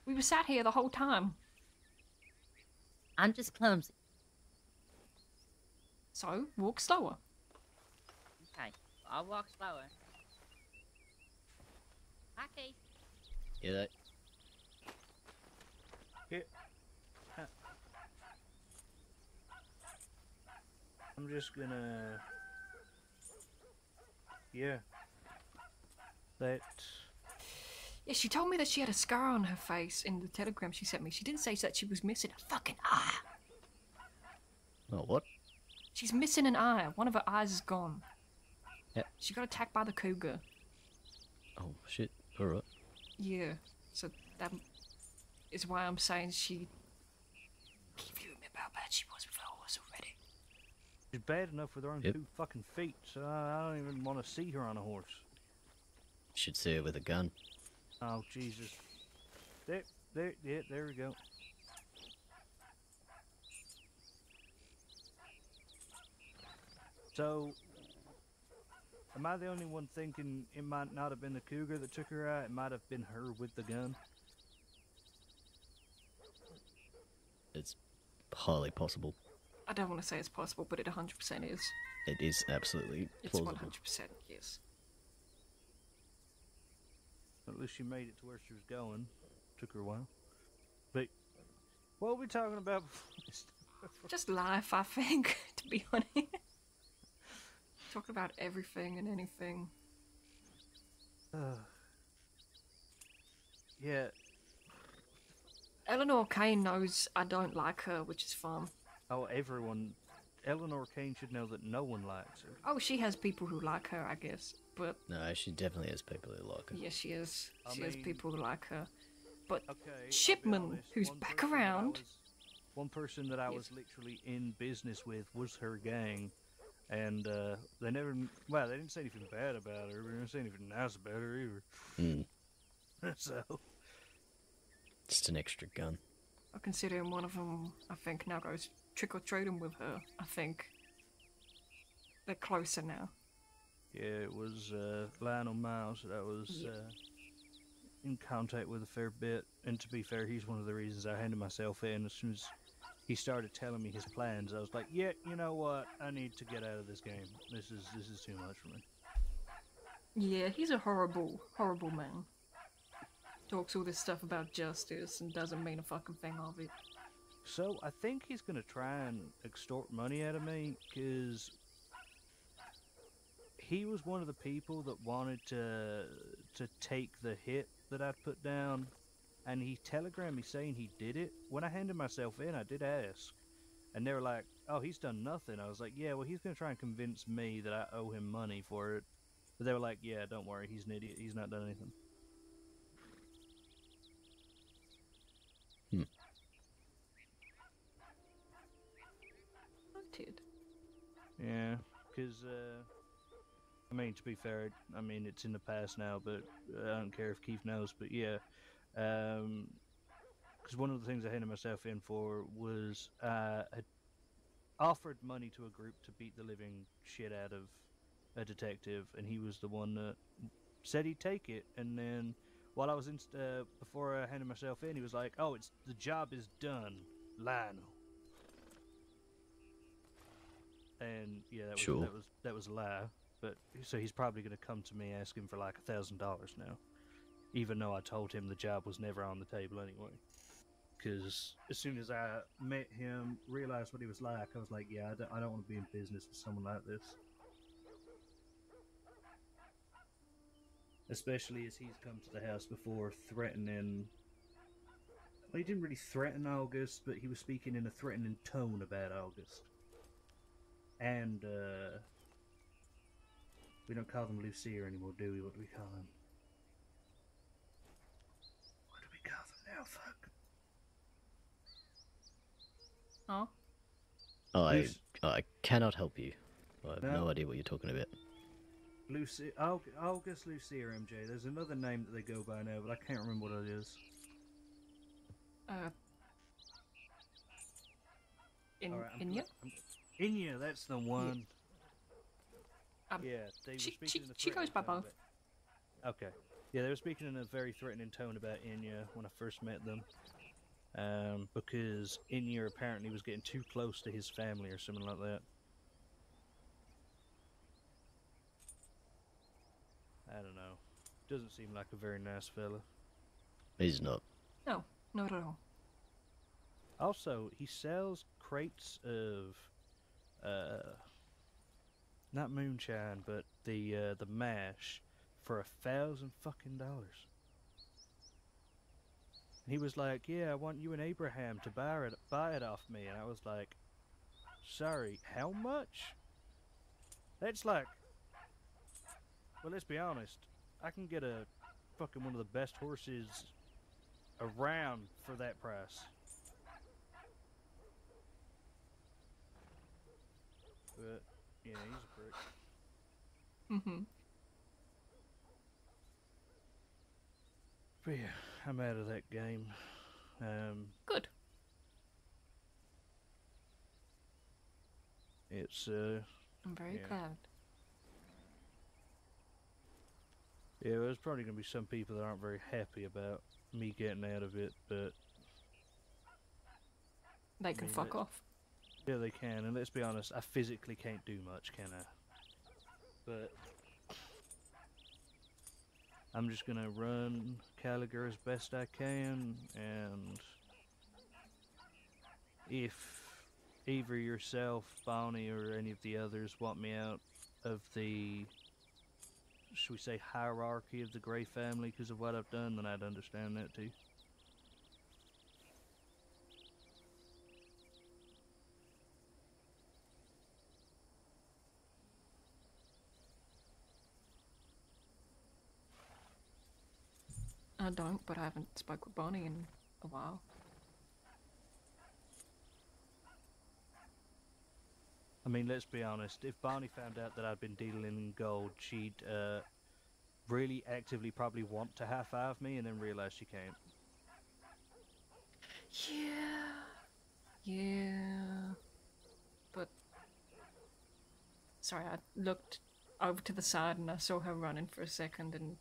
We were sat here the whole time. I'm just clumsy. So, walk slower. Okay, I'll walk slower. Okay. yeah, that, I'm just gonna. Yeah. That. Yeah, she told me that she had a scar on her face in the telegram she sent me. She didn't say that she was missing a fucking eye. oh, what? She's missing an eye. One of her eyes is gone. Yeah. She got attacked by the cougar. Oh, shit. Alright. Yeah. So that is why I'm saying she... Keep you remember how bad she was with her horse already. She's bad enough with her own Yep. 2 fucking feet, so I don't even want to see her on a horse. Should see her with a gun. Oh, Jesus. There, yeah, there we go. So, am I the only one thinking it might not have been the cougar that took her out? It might have been her with the gun? It's highly possible. I don't want to say it's possible, but it 100% is. It is absolutely It's plausible. 100% yes. At least she made it to where she was going. Took her a while. But, what were we talking about before this? Just life, I think, to be honest. Talk about everything and anything. Yeah. Eleanor Kane knows I don't like her, which is fun. Oh, everyone. Eleanor Kane should know that no one likes her. Oh, she has people who like her, I guess. But No, she definitely has people who like her. yes, she is. I She has mean- people who like her. But Okay. I'll be Shipman, honest, who's one back person that I around. one person that I was literally in business with was her gang, and they never. Well, they didn't say anything bad about her. But they didn't say anything nice about her either. Hmm. So Just an extra gun. I consider one of them, I think, now goes trick-or-treating with her. I think they're closer now. yeah, it was Lionel Miles that I was Yeah. in contact with a fair bit. And to be fair, he's one of the reasons I handed myself in. As soon as he started telling me his plans, I was like, yeah, you know what? I need to get out of this game. This is too much for me. Yeah, he's a horrible, horrible man. Talks all this stuff about justice and doesn't mean a fucking thing of it. So I think he's gonna try and extort money out of me, cause he was one of the people that wanted to take the hit that I'd put down, and he telegrammed me saying he did it. When I handed myself in, I did ask, and they were like, "Oh, he's done nothing." I was like, "Yeah, well, he's gonna try and convince me that I owe him money for it." But they were like, "Yeah, don't worry, he's an idiot. He's not done anything." Noted. Yeah, because, I mean, to be fair, I mean, it's in the past now, but I don't care if Keith knows, but yeah, because one of the things I handed myself in for was had offered money to a group to beat the living shit out of a detective, and he was the one that said he'd take it, and then while I was in, before I handed myself in, he was like, "Oh, it's the job is done, Lionel." And yeah, that was a lie. But so he's probably going to come to me asking for like $1,000 now, even though I told him the job was never on the table anyway. Because as soon as I met him, realized what he was like, I was like, yeah, I don't want to be in business with someone like this. Especially as he's come to the house before threatening. Well, he didn't really threaten August, but he was speaking in a threatening tone about August. And, we don't call them Lucia anymore, do we? What do we call them? What do we call them now? Fuck. Oh, I cannot help you. I have no No. idea what you're talking about. Lucia, August, Lucia, MJ. There's another name that they go by now, but I can't remember what it is. Alright, Inya, that's the one. Yeah, they were speaking in a she goes by threatening tone both. Okay. Yeah, they were speaking in a very threatening tone about Inya when I first met them. Because Inya apparently was getting too close to his family or something like that. I don't know. Doesn't seem like a very nice fella. He's not. No, not at all. Also, he sells crates of, not moonshine, but the mash for $1,000 fucking dollars. He was like, "Yeah, I want you and Abraham to buy it off me," and I was like, "Sorry, how much?" That's like, well, let's be honest. I can get a fucking one of the best horses around for that price. But yeah, he's a prick. Mm-hmm. But yeah, I'm out of that game. Good. It's I'm very yeah. glad. Yeah, there's probably gonna be some people that aren't very happy about me getting out of it, but They can mean, fuck off. yeah, they can. And let's be honest, I physically can't do much, can I? But I'm just gonna run Caligar as best I can, and if either yourself, Bonnie, or any of the others want me out of the, should we say, hierarchy of the Grey family because of what I've done, then I'd understand that too. I don't, but I haven't spoke with Bonnie in a while. I mean, let's be honest, if Barney found out that I'd been dealing in gold, she'd really actively probably want to high-five me and then realize she can't. Yeah. But sorry, I looked over to the side and I saw her running for a second and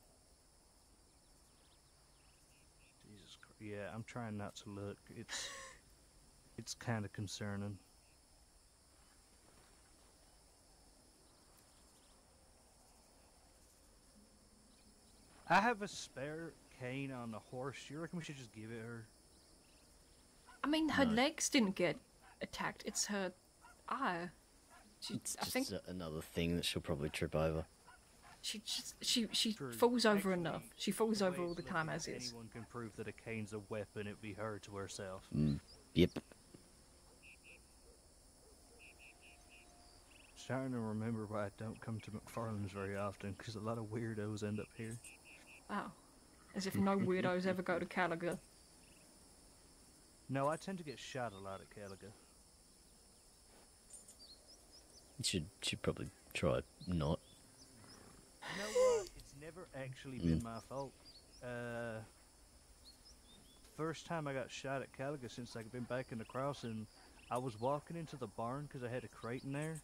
Jesus Christ. Yeah, I'm trying not to look. It's kind of concerning. I have a spare cane on the horse. You reckon we should just give it her? I mean, her No. legs didn't get attacked. It's her eye. It's I think. just another thing that she'll probably trip over. she True. falls over Actually, enough. She falls the over way all it's the time looking, as if is. anyone can prove that a cane's a weapon, it'd be her to herself. Yep. Trying to remember why I don't come to MacFarlane's very often, because a lot of weirdos end up here. Wow. As if no weirdos ever go to Caliga. No, I tend to get shot a lot at Caliga. You should probably try not. You know what? It's never actually been my fault. First time I got shot at Caliga since I've been back in the crossing, I was walking into the barn because I had a crate in there,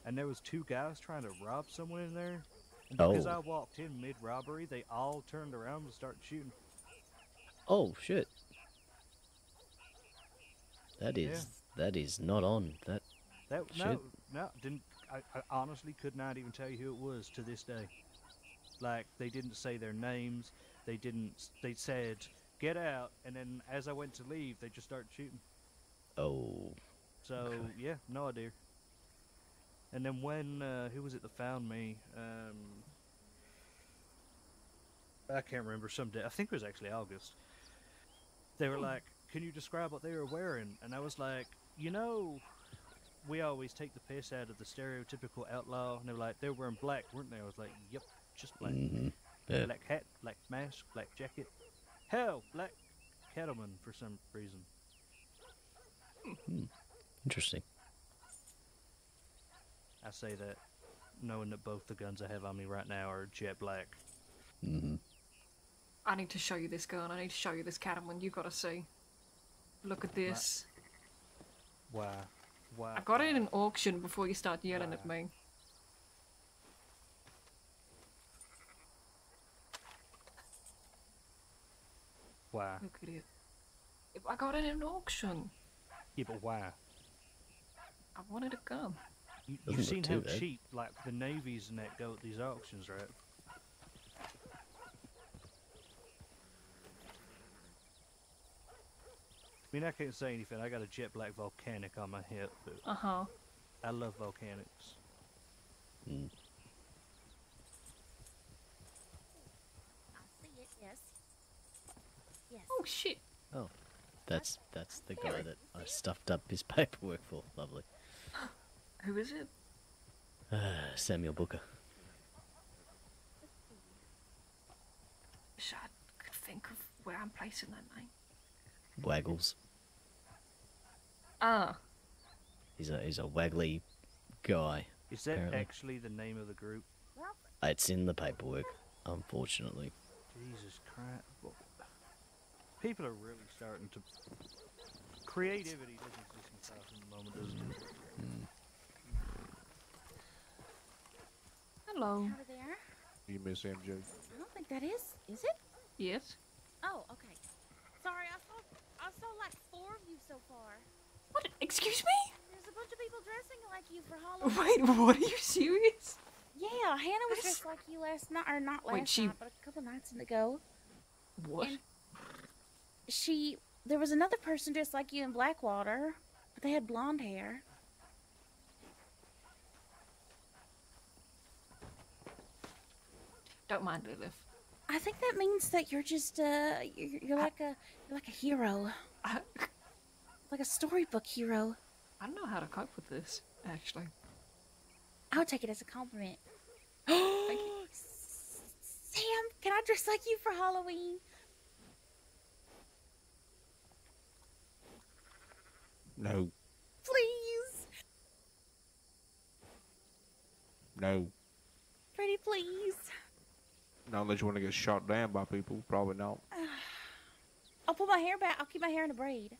and there was 2 guys trying to rob someone in there. And because Oh. I walked in mid-robbery, they all turned around and started shooting. Oh shit. That is not on. That shit. No, didn't. I honestly could not even tell you who it was to this day. Like, they didn't say their names. They didn't. They said, "Get out," and then as I went to leave, they just started shooting. Oh. So Okay. yeah, no idea. And then when who was it that found me? I can't remember. Some day, I think it was actually August. They were like, "Can you describe what they were wearing?" And I was like, "You know, we always take the piss out of the stereotypical outlaw." And they were like, "They were wearing black, weren't they?" I was like, "Yep, just black. Yeah. Black hat, black mask, black jacket. Hell, black cattleman for some reason." Interesting. I say that knowing that both the guns I have on me right now are jet black. I need to show you this gun. I need to show you this cattleman. You gotta see. Look at this. Why? Why? I got it in an auction before you start yelling at me. Why? Look at it. I got it in an auction. Yeah, but why? I wanted a gun. You've Doesn't seen look how too bad. cheap, like, the navies and that go at these auctions, right? I mean, I can't say anything. I got a jet black volcanic on my hip, but Uh-huh. I love volcanics. I see it, yes. Yes. Oh, shit. Oh. That's the guy that I stuffed up his paperwork for. Lovely. Who is it? Samuel Booker. Wish I could think of where I'm placing that name. Waggles. Ah. He's a waggly guy. Is that Apparently. actually the name of the group? Well, It's in the paperwork, unfortunately. Jesus Christ. Well, people are really starting to... Creativity doesn't exist in South in the moment, does it? Hello. over there. You miss MJ? I don't think that is it? Yes? Oh, okay. Sorry, I saw like 4 of you so far. What? Excuse me? There's a bunch of people dressing like you for Halloween. Wait, what? Are you serious? Yeah, Hannah was dressed like you last night, or not last Wait, she- night, but a couple nights ago. What? And- There was another person dressed like you in Blackwater, but they had blonde hair. Don't mind Lilith. I think that means that you're just you're like a hero, I like a storybook hero. don't know how to cope with this, actually. I would take it as a compliment. Thank you. Sam, can I dress like you for Halloween? No, Please, no. pretty please. Not unless you want to get shot down by people. Probably not. I'll put my hair back. I'll keep my hair in a braid.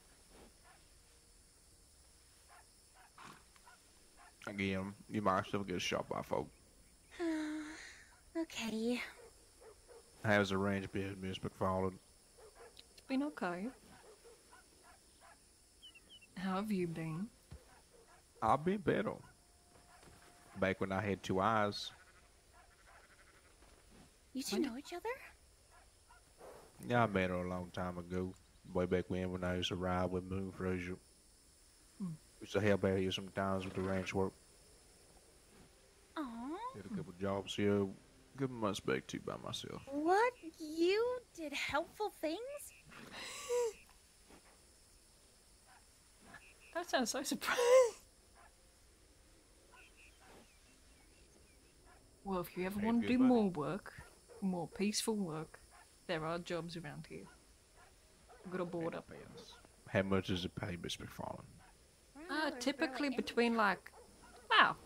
Again, you might still get shot by folk. Okay. How's the range been, Miss MacFarlane? It's been okay. How have you been? I've been better. Back when I had 2 eyes. You two know each other? Yeah, I met her a long time ago. Way back when I used to ride with Moon Frazier. Used to help out here sometimes with the ranch work. Aw. Did a couple jobs here. Give my respect to by myself. What? You did helpful things? That sounds so surprising. Well, if you ever Hey, want to do goodbye. more work, more peaceful work, there are jobs around here. Good old board up. How much does it pay, Miss MacFarlane? Typically between like, wow,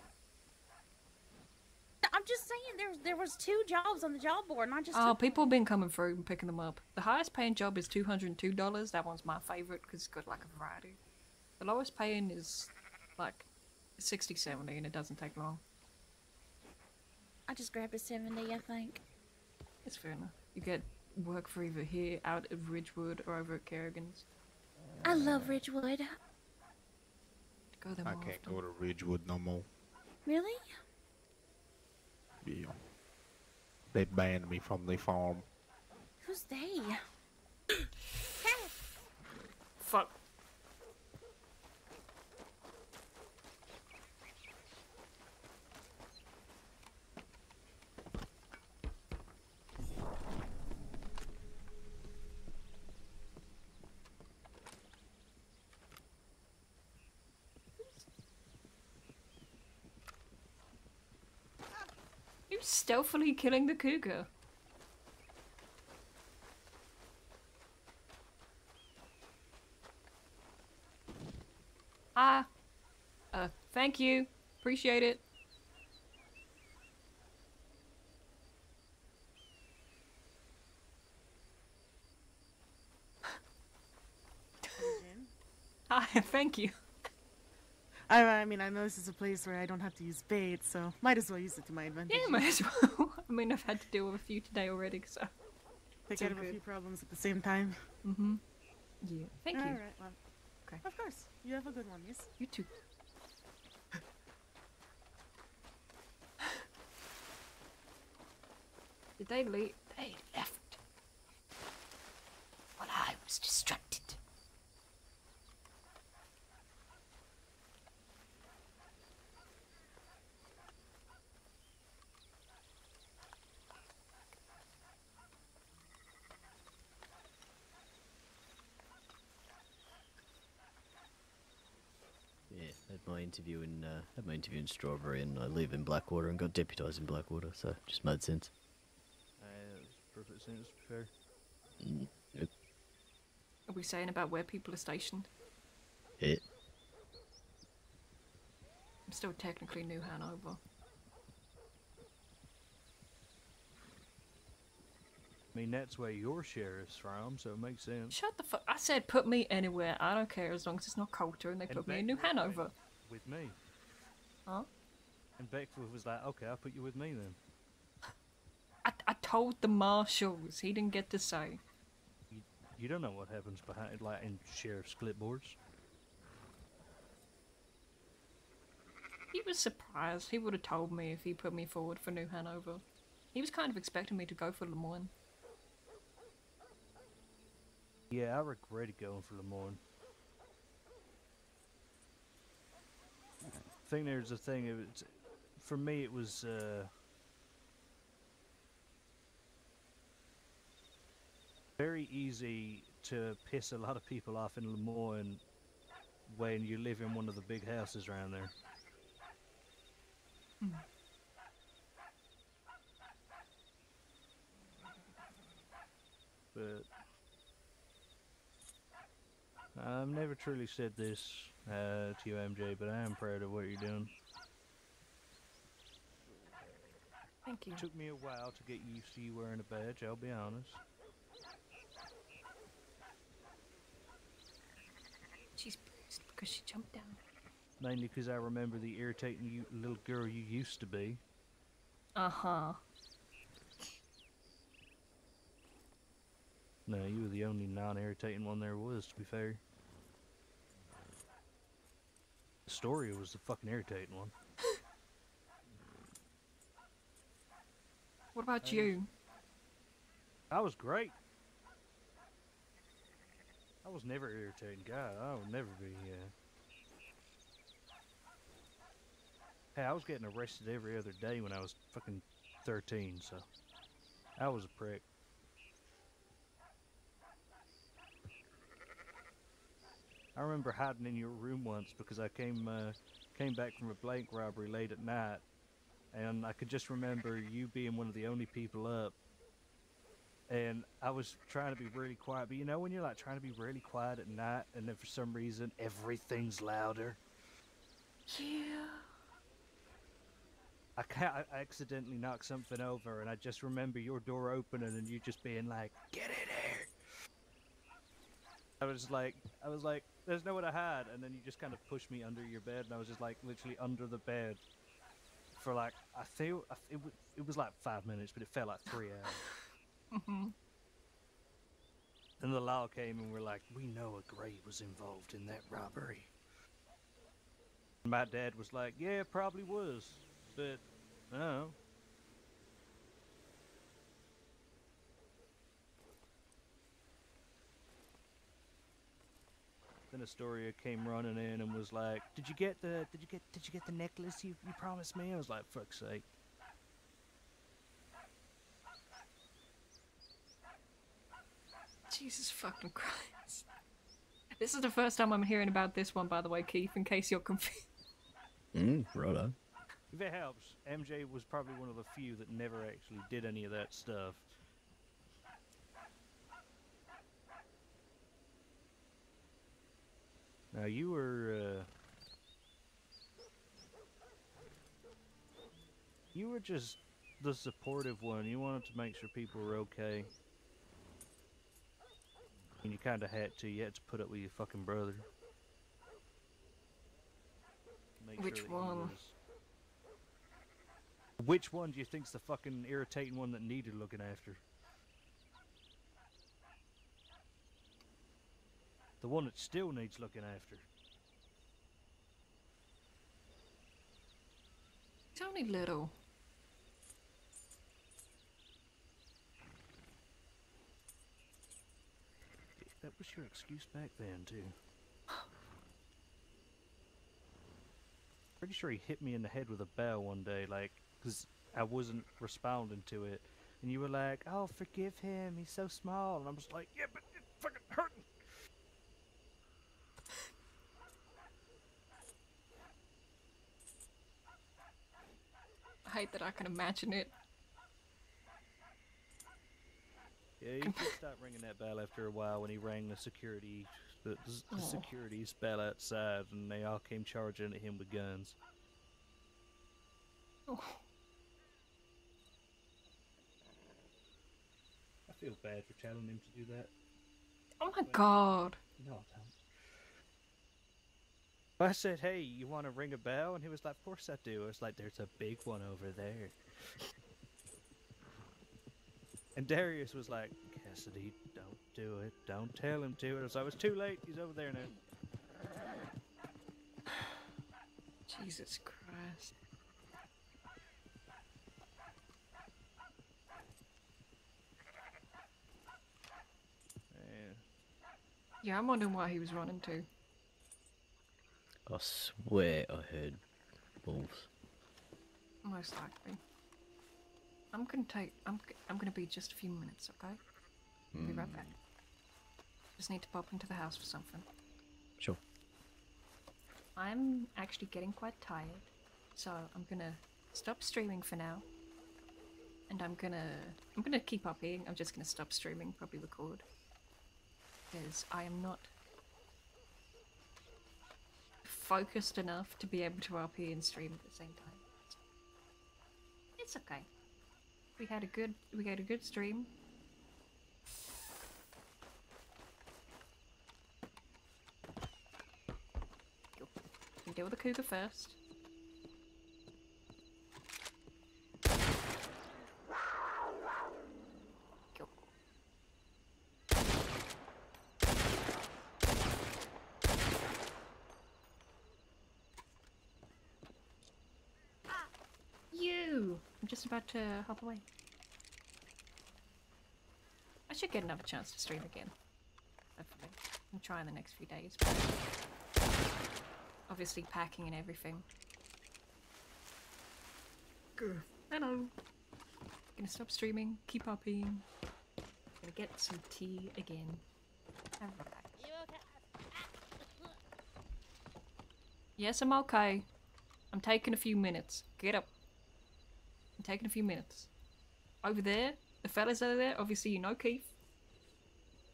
I'm just saying, there was 2 jobs on the job board, and I just oh, took people have been coming through and picking them up. The highest paying job is $202. That one's my favorite because it's got like a variety. The lowest paying is like 60, 70, and it doesn't take long. I just grabbed a 70, I think. It's fair enough. You get work for either here, out at Ridgewood, or over at Kerrigan's. I love Ridgewood. Go there I more can't often. go to Ridgewood no more. Really? Yeah. They banned me from the farm. Who's they? Fuck. Who's stealthily killing the cougar? Ah. Thank you. Appreciate it. Hi, thank you. I mean, I know this is a place where I don't have to use bait, so might as well use it to my advantage. Yeah, might as well. I mean, I've had to deal with a few today already, so. Take all care of a good. few problems at the same time. Mm-hmm. Yeah. Thank you. All right, well. Okay. Of course. You have a good one, yes? You too. Did they leave? They left. While I was distracted. Yeah, had my interview in Strawberry, and I live in Blackwater and got deputised in Blackwater, so it just made sense. That was perfect sense, to be fair. Yep. Are we saying about where people are stationed? Yeah. I'm still technically New Hanover. I mean, that's where your sheriff's from, so it makes sense. Shut the fuck. I said put me anywhere. I don't care as long as it's not Coulter and they And put me in New Beckford Hanover. With me. Huh? And Beckford was like, okay, I'll put you with me then. I told the marshals. He didn't get to say. You don't know what happens behind, like, in sheriff's clipboards. He was surprised. He would have told me if he put me forward for New Hanover. He was kind of expecting me to go for Lemoyne. Yeah, I regretted going for Lemoyne. I think there's a thing, for me it was, very easy to piss a lot of people off in Lemoyne when you live in one of the big houses around there. But I've never truly said this to you, MJ, but I am proud of what you're doing. Thank you. It took me a while to get used to you wearing a badge, I'll be honest. She's bruised because she jumped down. Mainly because I remember the irritating little girl you used to be. Uh-huh. No, you were the only non-irritating one there was, to be fair. Astoria was the fucking irritating one. What about you? I was great. I was never irritating. God, I would never be, Hey, I was getting arrested every other day when I was fucking 13, so I was a prick. I remember hiding in your room once because I came back from a blank robbery late at night, and I could just remember you being one of the only people up. And I was trying to be really quiet, but you know when you're like trying to be really quiet at night, and then for some reason everything's louder. Yeah. I accidentally knocked something over, and I just remember your door opening and you just being like, "Get in here!" I was like, "There's nowhere to hide," and then you just kind of pushed me under your bed, and I was just like literally under the bed for like it was like 5 minutes, but it felt like 3 hours. Then the law came, and we're like, "We know a Gray was involved in that robbery." My dad was like, "Yeah, it probably was, but I don't know." Then Astoria came running in and was like, did you get the necklace you promised me?" I was like, "Fuck's sake." Jesus fucking Christ. This is the first time I'm hearing about this one, by the way, Keith, in case you're confused. Righto. If it helps, MJ was probably one of the few that never actually did any of that stuff. Now you were just the supportive one. You wanted to make sure people were okay. And you kinda had to. You had to put up with your fucking brother. Make Which sure that he one? was- Which one do you think's the fucking irritating one that needed looking after? The one that still needs looking after. It's only little. That was your excuse back then, too. Pretty sure he hit me in the head with a bell one day, like, because I wasn't responding to it. And you were like, "Oh, forgive him, he's so small." And I was like, "Yeah, but it's fucking hurting." I hate that I can imagine it. Yeah, he did stop ringing that bell after a while when he rang the security, the security's bell outside, and they all came charging at him with guns. Oh. I feel bad for telling him to do that. Oh my god. No, I don't. I said, "Hey, you want to ring a bell?" And he was like, "Of course I do." I was like, "There's a big one over there." And Darius was like, "Cassidy, don't do it. Don't tell him to." And I was like, "It's too late. He's over there now." Jesus Christ. Yeah. Yeah, I'm wondering why he was running too. I swear I heard wolves. Most likely. I'm gonna be just a few minutes, okay? I'll be right back. Just need to pop into the house for something. Sure. I'm actually getting quite tired, so I'm gonna stop streaming for now. And I'm gonna keep up here. I'm just gonna stop streaming, probably record. Because I am not focused enough to be able to RP and stream at the same time. It's okay. We had a good stream. Cool. We deal with the cougar first. Cool. You! I'm just about to hop away. I should get another chance to stream again. Hopefully. I'm trying the next few days. But obviously packing and everything. Hello. Gonna stop streaming, keep RPing. Gonna get some tea again. And relax. You okay? Yes, I'm okay. I'm taking a few minutes. Get up. I'm taking a few minutes. Over there, the fellas over there, obviously you know Keith.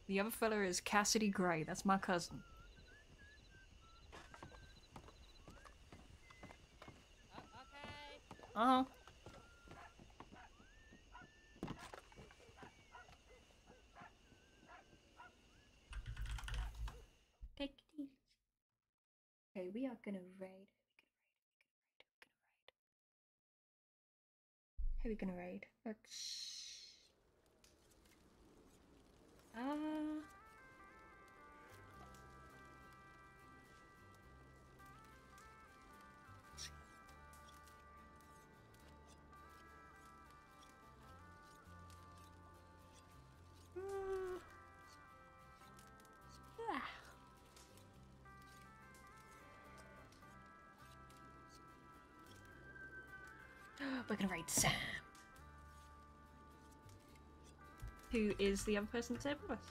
The other fella is Cassidy Gray. That's my cousin. Okay. Uh-huh. Take it easy. Okay, we are gonna raid. Who are we gonna raid? Let's... yeah. We're gonna raid Sam. Who is the other person that's there with us?